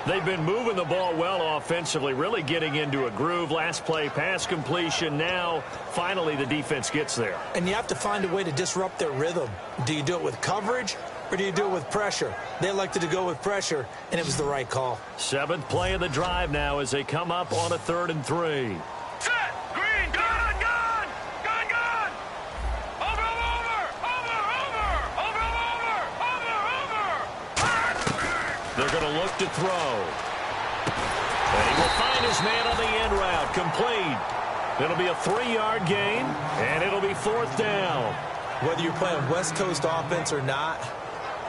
C: They've been moving the ball well offensively, really getting into a groove. Last play, pass completion. Now, finally, the defense gets there.
D: And you have to find a way to disrupt their rhythm. Do you do it with coverage, or do you do it with pressure? They elected to go with pressure, and it was the right call.
C: 7th play of the drive now as they come up on a 3rd and 3.
E: Set. Green. Gun. Gun. Gun. Gun. Over.
C: They're going to look to throw. And he will find his man on the end route. Complete. It'll be a 3-yard gain, and it'll be 4th down.
D: Whether you're playing West Coast offense or not,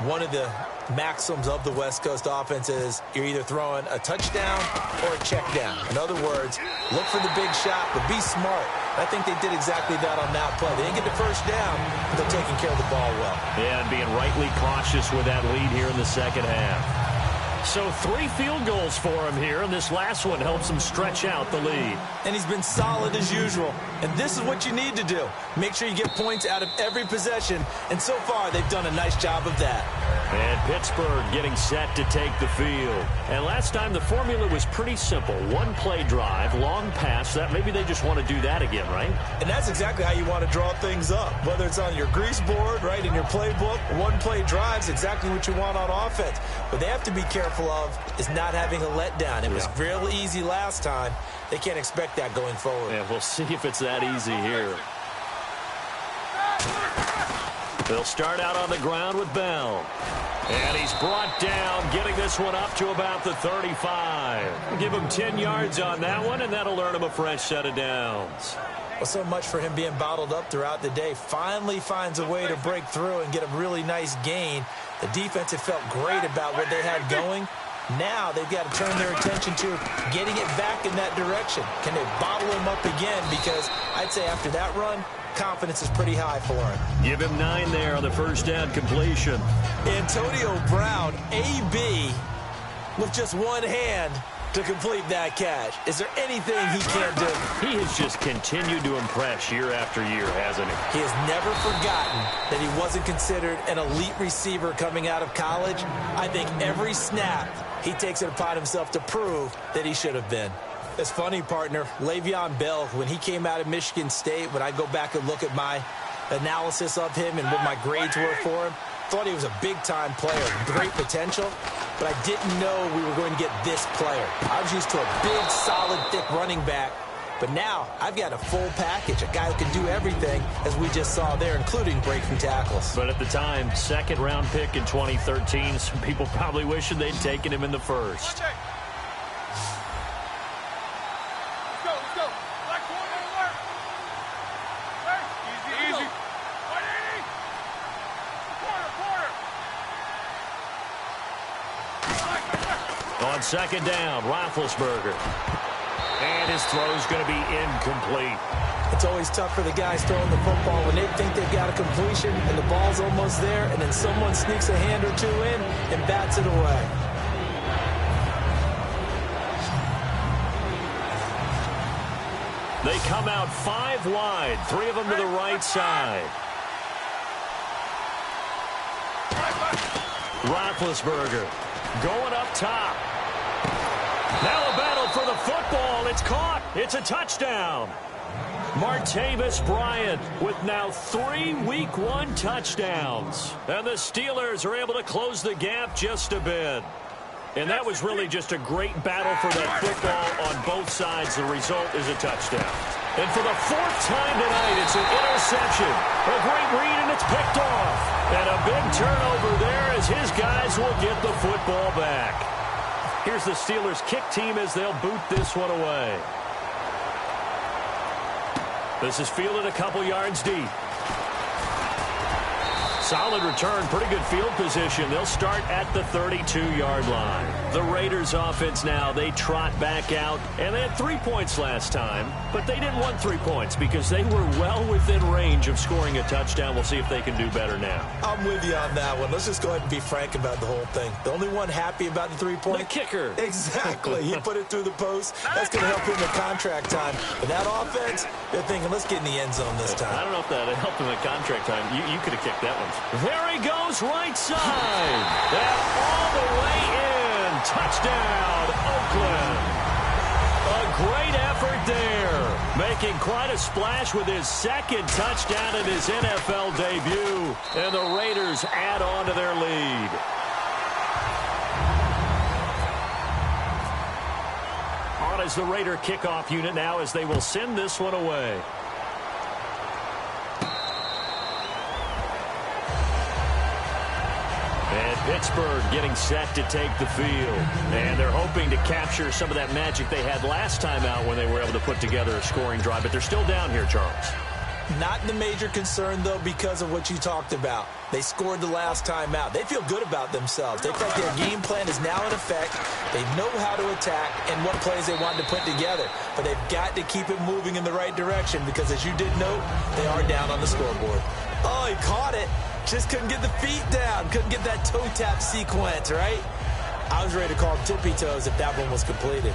D: one of the maxims of the West Coast offense is you're either throwing a touchdown or a check down. In other words, look for the big shot, but be smart. I think they did exactly that on that play. They didn't get the first down, but they're taking care of the ball well.
C: Yeah, and being rightly cautious with that lead here in the second half. So 3 field goals for him here, and this last one helps him stretch out the lead.
D: And he's been solid as usual. And this is what you need to do. Make sure you get points out of every possession. And so far, they've done a nice job of that.
C: And Pittsburgh getting set to take the field. And last time, the formula was pretty simple. 1-play drive, long pass. That maybe they just want to do that again, right?
D: And that's exactly how you want to draw things up. Whether it's on your grease board, right, in your playbook, 1-play drive's exactly what you want on offense. But they have to be careful of is not having a letdown. It was real easy last time. They can't expect that going forward.
C: Yeah, we'll see if it's that easy here. They'll start out on the ground with Bell. And he's brought down, getting this one up to about the 35. Give him 10 yards on that one, and that'll earn him a fresh set of downs.
D: Well, so much for him being bottled up throughout the day. Finally finds a way to break through and get a really nice gain. The defense had felt great about what they had going. Now they've got to turn their attention to getting it back in that direction. Can they bottle him up again? Because I'd say after that run, confidence is pretty high for him.
C: Give him 9 there on the first down completion.
D: Antonio Brown, AB, with just one hand to complete that catch. Is there anything he can't do?
C: He has just continued to impress year after year, hasn't he?
D: He has never forgotten that he wasn't considered an elite receiver coming out of college. I think every snap he takes it upon himself to prove that he should have been. It's funny, partner, Le'Veon Bell, when he came out of Michigan State, when I go back and look at my analysis of him and what my grades were for him, thought he was a big-time player, great potential, but I didn't know we were going to get this player. I was used to a big, solid, thick running back, but now I've got a full package, a guy who can do everything, as we just saw there, including breaking tackles.
C: But at the time, second-round pick in 2013, some people probably wishing they'd taken him in the first. On second down, Roethlisberger. And his throw's going to be incomplete.
D: It's always tough for the guys throwing the football when they think they've got a completion and the ball's almost there, and then someone sneaks a hand or two in and bats it away.
C: They come out 5 wide, 3 of them to the right side. Roethlisberger going up top. Now a battle for the football. It's caught. It's a touchdown. Martavis Bryant with now 3 Week 1 touchdowns. And the Steelers are able to close the gap just a bit. And that was really just a great battle for that football on both sides. The result is a touchdown. And for the 4th time tonight, it's an interception. A great read, and it's picked off. And a big turnover there as his guys will get the football back. Here's the Steelers kick team as they'll boot this one away. This is fielded a couple yards deep. Solid return, pretty good field position. They'll start at the 32-yard line. The Raiders offense now, they trot back out. And they had 3 points last time, but they didn't want 3 points because they were well within range of scoring a touchdown. We'll see if they can do better now.
D: I'm with you on that one. Let's just go ahead and be frank about the whole thing. The only one happy about the 3-point?
C: The kicker.
D: Exactly. He put it through the post. That's going to help him in contract time. But that offense, they're thinking, let's get in the end zone this time.
C: I don't know if that helped him in contract time. You could have kicked that one. There he goes, right side. And all the way in. Touchdown, Oakland. A great effort there. Making quite a splash with his 2nd touchdown in his NFL debut. And the Raiders add on to their lead. On as the Raider kickoff unit now as they will send this one away. And Pittsburgh getting set to take the field. And they're hoping to capture some of that magic they had last time out when they were able to put together a scoring drive. But they're still down here, Charles.
D: Not the major concern, though, because of what you talked about. They scored the last time out. They feel good about themselves. They feel like their game plan is now in effect. They know how to attack and what plays they want to put together. But they've got to keep it moving in the right direction because, as you did note, they are down on the scoreboard. Oh, he caught it. Just couldn't get the feet down. Couldn't get that toe tap sequence, right? I was ready to call tippy toes if that one was completed.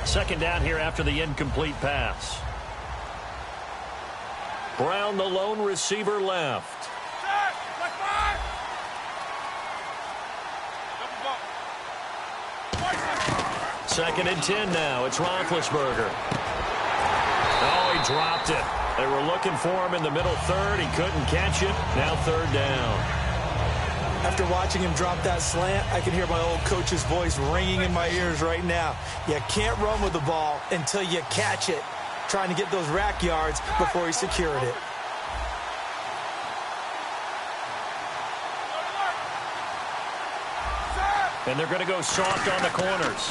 C: Second down here after the incomplete pass. Brown, the lone receiver, left. Second and 10 now. It's Roethlisberger. Oh, he dropped it. They were looking for him in the middle third. He couldn't catch it. Now third down.
D: After watching him drop that slant, I can hear my old coach's voice ringing in my ears right now. You can't run with the ball until you catch it. Trying to get those rack yards before he secured it.
C: And they're going to go soft on the corners.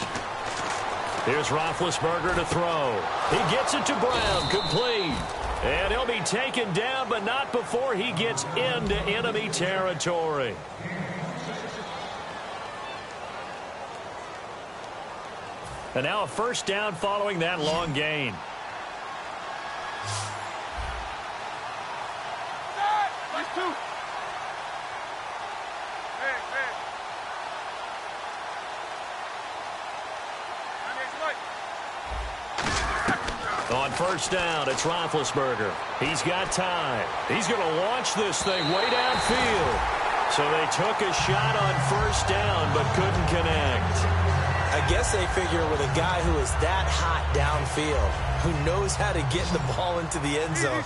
C: Here's Roethlisberger to throw. He gets it to Brown, complete. And he'll be taken down, but not before he gets into enemy territory. And now a first down following that long gain. On first down, it's Roethlisberger. He's got time. He's going to launch this thing way downfield. So they took a shot on first down, but couldn't connect.
D: I guess they figure with a guy who is that hot downfield, who knows how to get the ball into the end zone,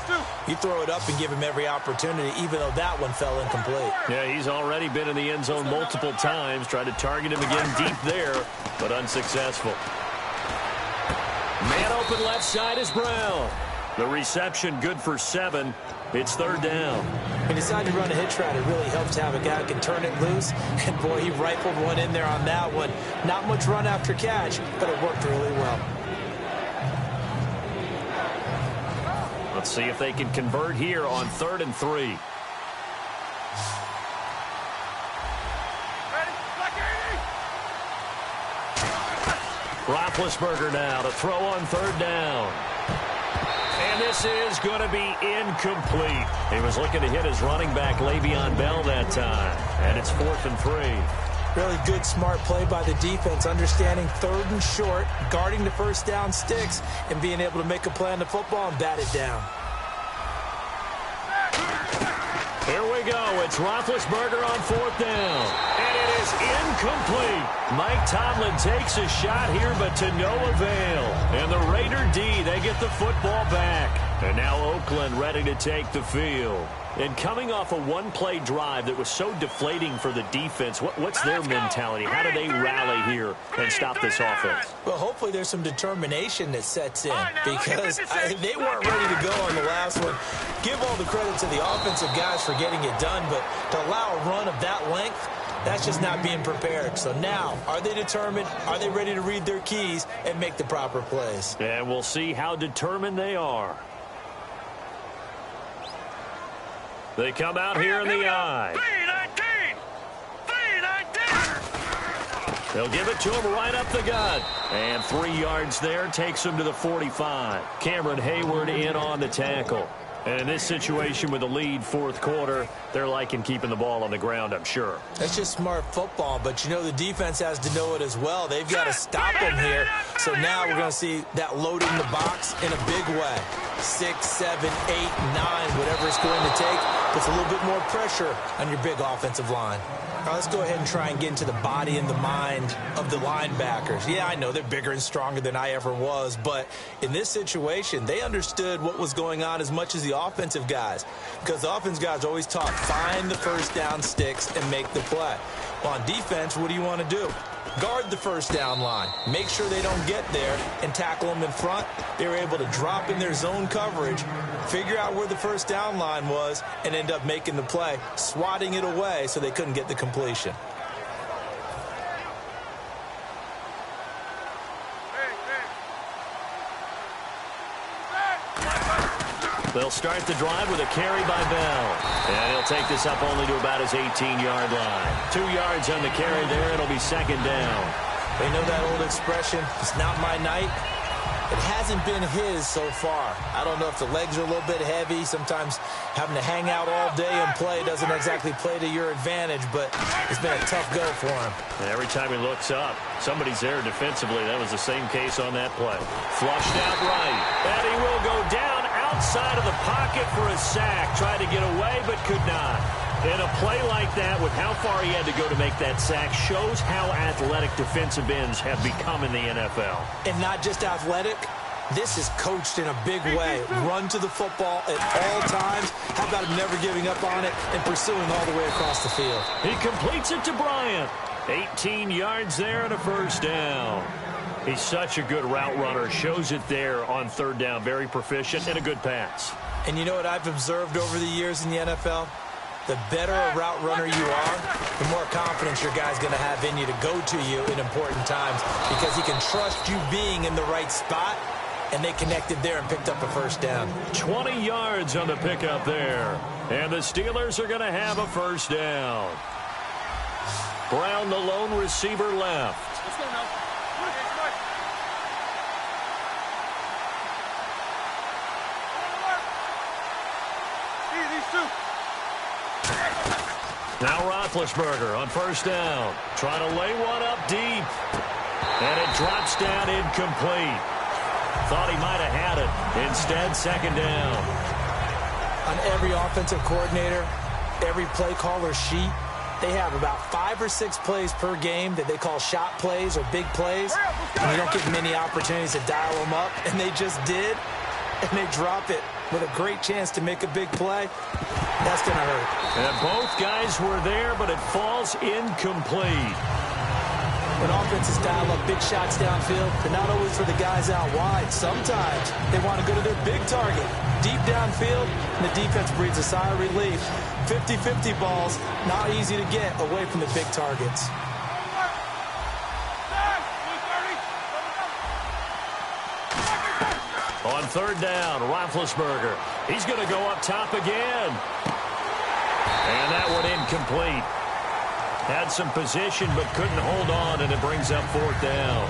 D: you throw it up and give him every opportunity, even though that one fell incomplete.
C: Yeah, he's already been in the end zone multiple times. Tried to target him again deep there, but unsuccessful. Man open left side is Brown. The reception good for 7. It's third down.
D: He decided to run a hitch route. It really helps to have a guy who can turn it loose. And, boy, he rifled one in there on that one. Not much run after catch, but it worked really well.
C: Let's see if they can convert here on 3rd and 3. Roethlisberger now to throw on third down. And this is going to be incomplete. He was looking to hit his running back, Le'Veon Bell, that time. And it's 4th and 3.
D: Really good, smart play by the defense, understanding 3rd and short, guarding the first down sticks, and being able to make a play on the football and bat it down.
C: Here we go. It's Roethlisberger on 4th down. And it is incomplete. Mike Tomlin takes a shot here, but to no avail. And the Raider D, they get the football back. And now Oakland ready to take the field. And coming off a one-play drive that was so deflating for the defense, what's their mentality? How do they rally here and stop this offense?
D: Well, hopefully there's some determination that sets in because they weren't ready to go on the last one. Give all the credit to the offensive guys for getting it done, but to allow a run of that length, that's just not being prepared. So now, are they determined? Are they ready to read their keys and make the proper plays?
C: And we'll see how determined they are. They come out here in the I. They'll give it to him right up the gut. And 3 yards there takes him to the 45. Cameron Hayward in on the tackle. And in this situation with the lead, 4th quarter, they're liking keeping the ball on the ground, I'm sure.
D: That's just smart football, but you know the defense has to know it as well. They've got to stop them here. So now we're going to see that load in the box in a big way. 6, 7, 8, 9, whatever it's going to take, puts a little bit more pressure on your big offensive line. Now let's go ahead and try and get into the body and the mind of the linebackers. Yeah, I know they're bigger and stronger than I ever was, but in this situation, they understood what was going on as much as the offensive guys, because the offensive guys always talk, find the first down sticks and make the play. Well, on defense, what do you want to do? guard the first down line, make sure they don't get there, and tackle them in front. They were able to drop in their zone coverage, figure out where the first down line was, and end up making the play, swatting it away so they couldn't get the completion.
C: They'll start the drive with a carry by Bell. And he'll take this up only to about his 18-yard line. 2 yards on the carry there. It'll be second down.
D: They know that old expression, it's not my night. It hasn't been his so far. I don't know if the legs are a little bit heavy. Sometimes having to hang out all day and play doesn't exactly play to your advantage, but it's been a tough go for him.
C: And every time he looks up, somebody's there defensively. That was the same case on that play. Flushed out right. And he will go down outside of the pocket for a sack. Tried to get away, but could not. And a play like that, with how far he had to go to make that sack, shows how athletic defensive ends have become in the NFL.
D: And not just athletic, this is coached in a big way. Run to the football at all times. How about him never giving up on it and pursuing all the way across the field?
C: He completes it to Bryant. 18 yards there and a first down. He's such a good route runner. Shows it there on third down. Very proficient and a good pass.
D: And you know what I've observed over the years in the NFL? The better a route runner you are, the more confidence your guy's going to have in you to go to you in important times because he can trust you being in the right spot, and they connected there and picked up a first down.
C: 20 yards on the pickup there. And the Steelers are going to have a first down. Brown, the lone receiver, left.
E: Let's go now.
C: Now Roethlisberger on first down. Trying to lay one up deep. And it drops down incomplete. Thought he might have had it. Instead, second down.
D: On every offensive coordinator, every play caller sheet, they have about 5 or 6 plays per game that they call shot plays or big plays. And you don't get many opportunities to dial them up, and they just did. And they drop it with a great chance to make a big play. That's going to hurt.
C: And both guys were there, but it falls incomplete.
D: When offenses dial up big shots downfield, they're not always for the guys out wide. Sometimes they want to go to their big target, deep downfield, and the defense breathes a sigh of relief. 50-50 balls, not easy to get away from the big targets.
C: On third down, Roethlisberger. He's going to go up top again. And that one incomplete. Had some position but couldn't hold on, and it brings up fourth down.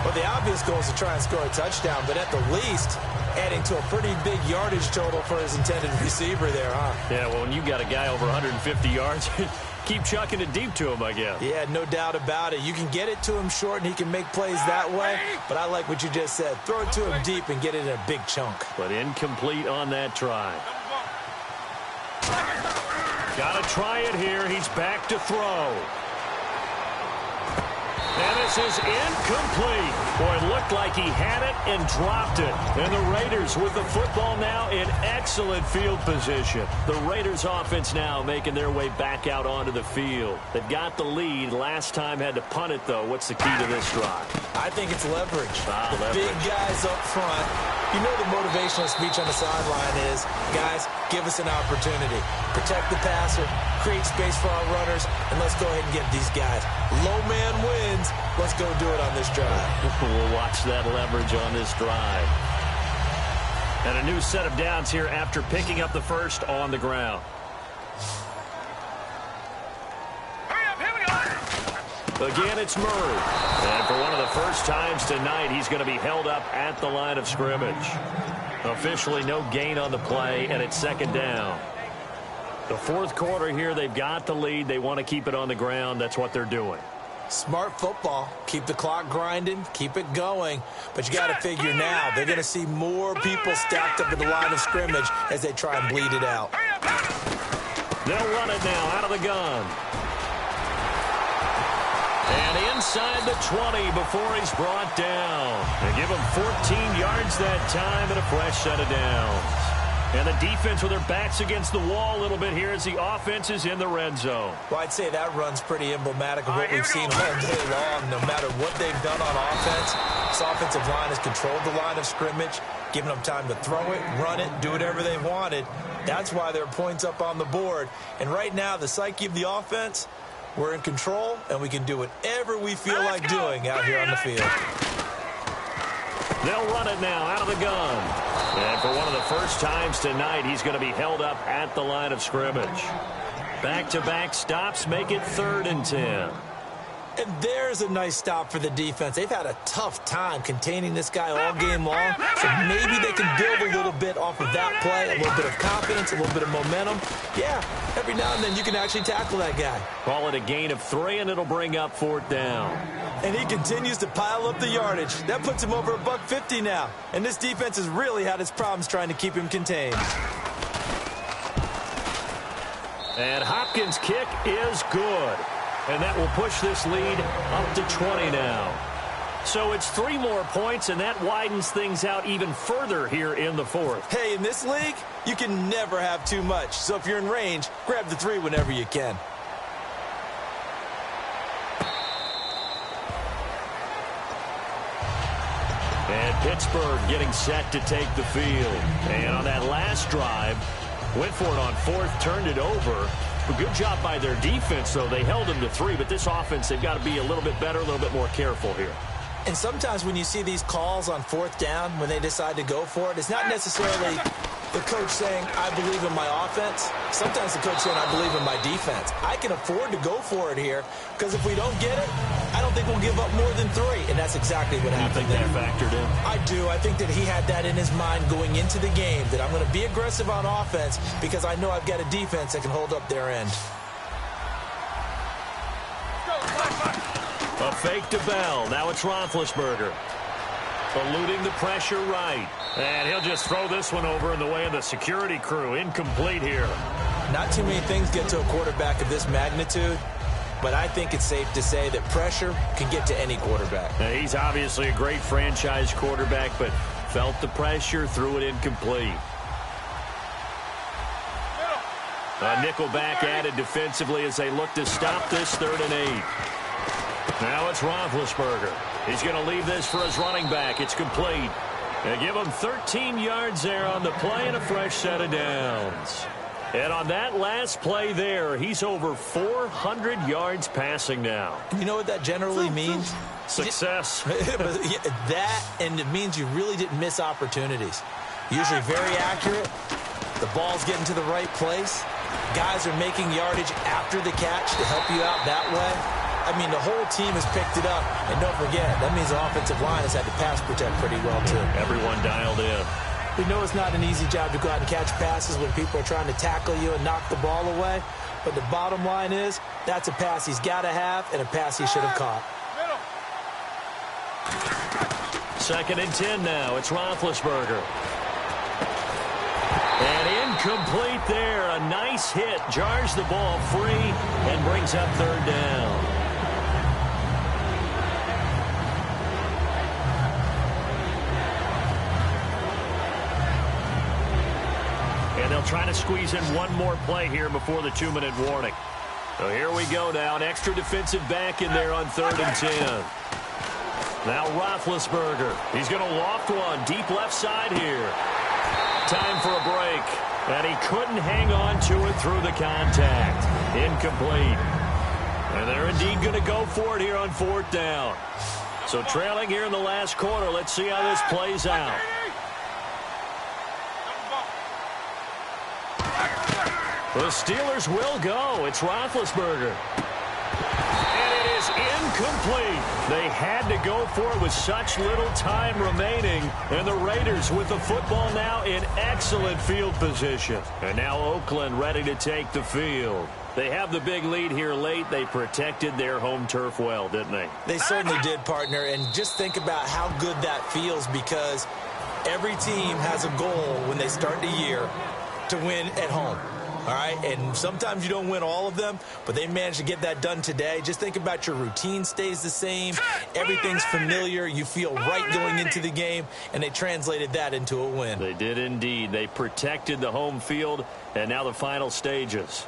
D: Well, the obvious goal is to try and score a touchdown, but at the least, adding to a pretty big yardage total for his intended receiver there, huh?
C: Yeah, well, when you got a guy over 150 yards, keep chucking it deep to him, I guess.
D: Yeah, no doubt about it. You can get it to him short, and he can make plays that way, but I like what you just said. Throw it to him deep and get it in a big chunk.
C: But incomplete on that try. Got to try it here. He's back to throw. And this is incomplete. Boy, it looked like he had it and dropped it. And the Raiders with the football now in excellent field position. The Raiders offense now making their way back out onto the field. They've got the lead. Last time had to punt it, though. What's the key to this drive?
D: I think it's leverage.
C: Leverage.
D: Big guys up front. You know the motivational speech on the sideline is, guys, give us an opportunity. Protect the passer, create space for our runners, and let's go ahead and get these guys. Low man wins. Let's go do it on this drive.
C: We'll watch that leverage on this drive. And a new set of downs here after picking up the first on the ground. Again, it's Murray. And for one of the first times tonight, he's going to be held up at the line of scrimmage. Officially no gain on the play, and it's second down. The fourth quarter here, they've got the lead. They want to keep it on the ground. That's what they're doing.
D: Smart football. Keep the clock grinding. Keep it going. But you got to figure now, they're going to see more people stacked up at the line of scrimmage as they try and bleed it out.
C: They'll run it now out of the gun. And inside the 20 before he's brought down. They give him 14 yards that time and a fresh set of downs. And the defense with their backs against the wall a little bit here as the offense is in the red zone.
D: Well, I'd say that run's pretty emblematic of what we've seen all day long. No matter what they've done on offense, this offensive line has controlled the line of scrimmage, giving them time to throw it, run it, do whatever they wanted. That's why there are points up on the board. And right now, the psyche of the offense, we're in control, and we can do whatever we feel like doing out here on the field.
C: They'll run it now out of the gun. And for one of the first times tonight, he's going to be held up at the line of scrimmage. Back-to-back stops make it 3rd and 10.
D: And there's a nice stop for the defense. They've had a tough time containing this guy all game long, so maybe they can build a little bit off of that play, a little bit of confidence, a little bit of momentum. Yeah, every now and then you can actually tackle that guy.
C: Call it a gain of 3, and it'll bring up 4th down.
D: And he continues to pile up the yardage. That puts him over $150 now. And this defense has really had its problems trying to keep him contained.
C: And Hopkins' kick is good. And that will push this lead up to 20 now. So it's 3 more points, and that widens things out even further here in the 4th.
D: Hey, in this league, you can never have too much. So if you're in range, grab the 3 whenever you can.
C: And Pittsburgh getting set to take the field. And on that last drive, went for it on 4th, turned it over. A good job by their defense, though. They held them to 3, but this offense, they've got to be a little bit better, a little bit more careful here.
D: And sometimes when you see these calls on 4th down, when they decide to go for it, it's not necessarily the coach saying, I believe in my offense. Sometimes the coach saying, I believe in my defense. I can afford to go for it here, because if we don't get it, I don't think we'll give up more than 3. And that's exactly what happened there.
C: You think that factored in?
D: I do. I think that he had that in his mind going into the game, that I'm going to be aggressive on offense because I know I've got a defense that can hold up their end.
C: A fake to Bell. Now it's Roethlisberger. Eluding the pressure right. And he'll just throw this one over in the way of the security crew. Incomplete here.
D: Not too many things get to a quarterback of this magnitude, but I think it's safe to say that pressure can get to any quarterback.
C: Now, he's obviously a great franchise quarterback, but felt the pressure, threw it incomplete. A nickel back added defensively as they look to stop this 3rd and 8. Now it's Roethlisberger. He's going to leave this for his running back. It's complete. They give him 13 yards there on the play and a fresh set of downs. And on that last play there, he's over 400 yards passing now.
D: You know what that generally means?
C: Success.
D: That, and it means you really didn't miss opportunities. Usually very accurate. The ball's getting to the right place. Guys are making yardage after the catch to help you out that way. I mean, the whole team has picked it up. And don't forget, that means the offensive line has had to pass protect pretty well, too.
C: Everyone dialed in.
D: We know it's not an easy job to go out and catch passes when people are trying to tackle you and knock the ball away. But the bottom line is, that's a pass he's got to have and a pass he should have caught.
C: 2nd and 10 now. It's Roethlisberger. And incomplete there. A nice hit. Jars the ball free and brings up 3rd down. And they'll try to squeeze in one more play here before the 2-minute warning. So here we go now. An extra defensive back in there on 3rd and 10. Now Roethlisberger. He's going to loft one deep left side here. Time for a break. And he couldn't hang on to it through the contact. Incomplete. And they're indeed going to go for it here on 4th down. So trailing here in the last quarter. Let's see how this plays out. The Steelers will go. It's Roethlisberger. And it is incomplete. They had to go for it with such little time remaining. And the Raiders with the football now in excellent field position. And now Oakland ready to take the field. They have the big lead here late. They protected their home turf well, didn't they?
D: They certainly did, partner. And just think about how good that feels, because every team has a goal when they start the year to win at home. all right? And sometimes you don't win all of them, but they managed to get that done today. Just think about your routine stays the same. Everything's familiar. You feel right going into the game, and they translated that into a win.
C: They did indeed. They protected the home field, and now the final stages.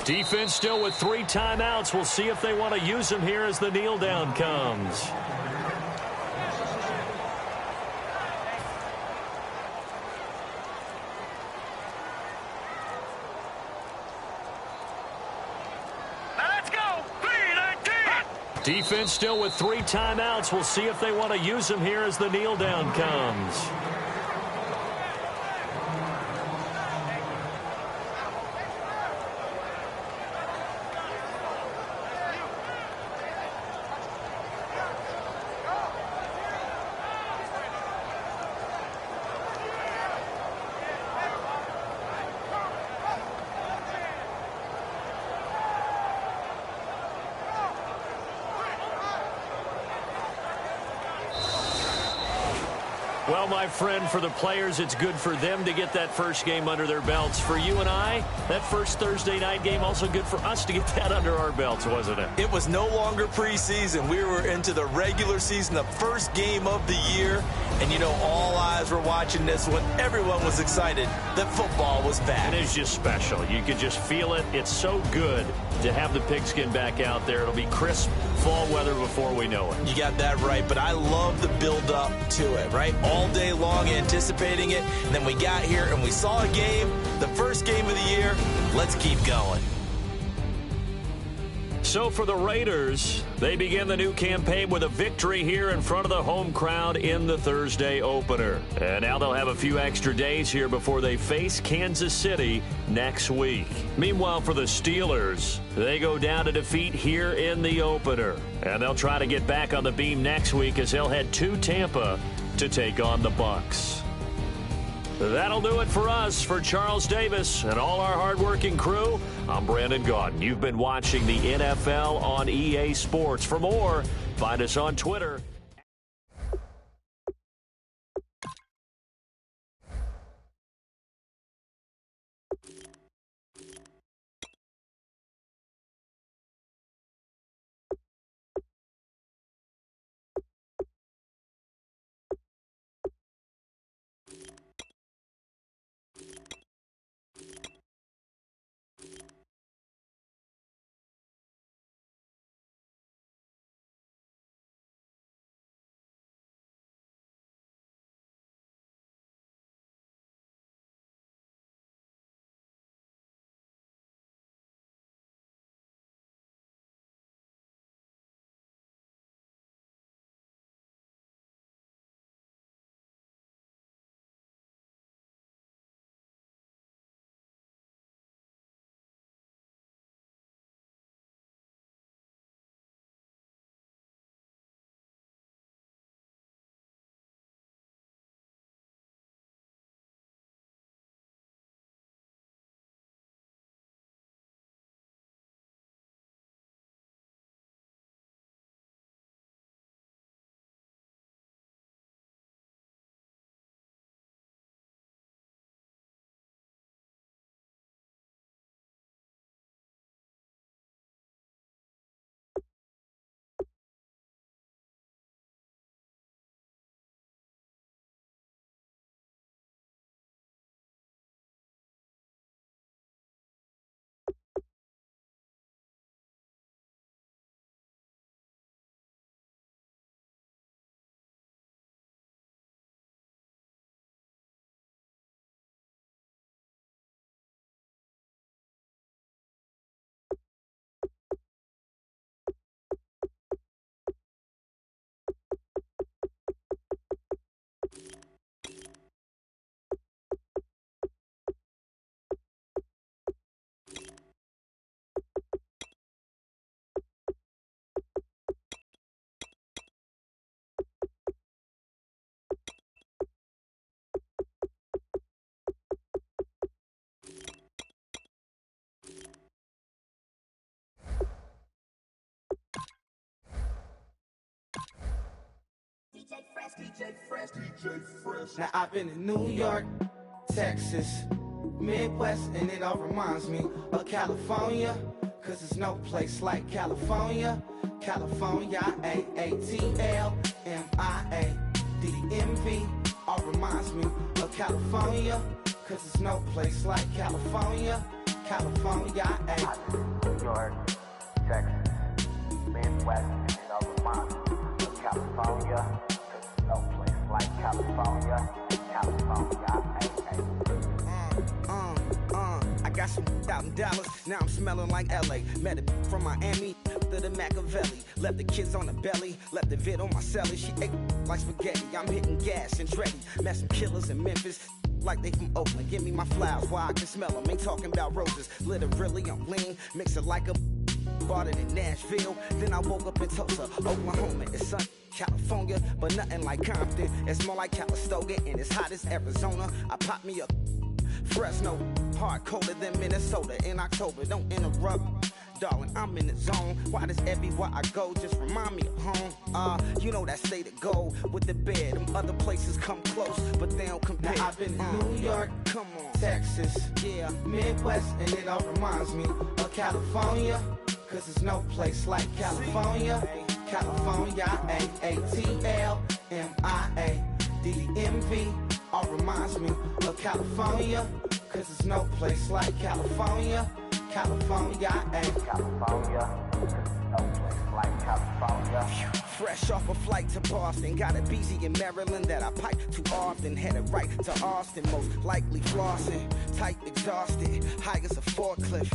C: Defense still with 3 timeouts. We'll see if they want to use them here as the kneel down comes.
E: Let's go.
C: Defense still with 3 timeouts. We'll see if they want to use them here as the kneel down comes. Well, my friend, for the players, it's good for them to get that first game under their belts. For you and I, that first Thursday night game, also good for us to get that under our belts, wasn't it?
D: It was no longer preseason. We were into the regular season, the first game of the year. And, you know, all eyes were watching this when everyone was excited that football was back.
C: It is just special. You could just feel it. It's so good to have the pigskin back out there. It'll be crisp fall weather before we know it.
D: You got that right, but I love the build-up to it, right? All day long anticipating it, and then we got here and we saw a game, the first game of the year. Let's keep going.
C: So for the Raiders, they begin the new campaign with a victory here in front of the home crowd in the Thursday opener. And now they'll have a few extra days here before they face Kansas City next week. Meanwhile, for the Steelers, they go down to defeat here in the opener. And they'll try to get back on the beam next week as they'll head to Tampa to take on the Bucs. That'll do it for us. For Charles Davis and all our hardworking crew, I'm Brandon Gaudin. You've been watching the NFL on EA Sports. For more, find us on Twitter.
F: Now I've been in New York, Texas, Midwest, and it all reminds me of California, cause there's no place like California. California, AATLMIA-DDMV, all reminds me of California, cause there's no place like California. California,
G: New York, Texas, Midwest, and it all reminds me of California, cause there's no place like California. California,
F: I got some $1,000, now I'm smelling like LA. Met a from Miami to the Machiavelli. Left the kids on the belly, left the vid on my celly. She ate like spaghetti, I'm hitting gas and Dreddy. Met some killers in Memphis, like they from Oakland. Give me my flowers while I can smell them. Ain't talking about roses, literally I'm lean. Mix it like a bought it in Nashville. Then I woke up in Tulsa, Oklahoma. It's sun, California, but nothing like Compton. It's more like Calistoga and it's hot as Arizona. I pop me up Fresno, hard colder than Minnesota in October. Don't interrupt, darling, I'm in the zone. Why does everywhere I go just remind me of home? You know that state of gold with the bed. Them other places come close, but they don't compare. Now I've been in New York, come on, Texas, yeah, Midwest, and it all reminds me of California, cause there's no place like California. California, AATLMIA-DDMV, all reminds me of California, cause there's no place like California. California,
G: California, cause there's no place like California.
F: Fresh off a flight to Boston, got a BZ in Maryland that I pipe too often. Headed right to Austin, most likely flossing. Tight, exhausted, high as a forklift.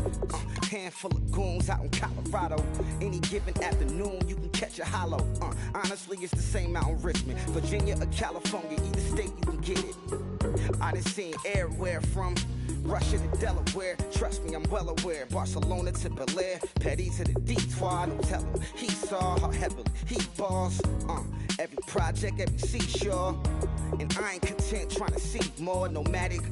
F: Handful of goons out in Colorado. Any given afternoon, you can catch a hollow. Honestly, it's the same out in Richmond, Virginia or California, either state you can get it. I done seen everywhere from Russia to Delaware, trust me, I'm well aware. Barcelona to Bel Air, Petty to the Detroit. Don't tell him he saw how heavily he balls. Every project, every seashore. And I ain't content trying to see more nomadic.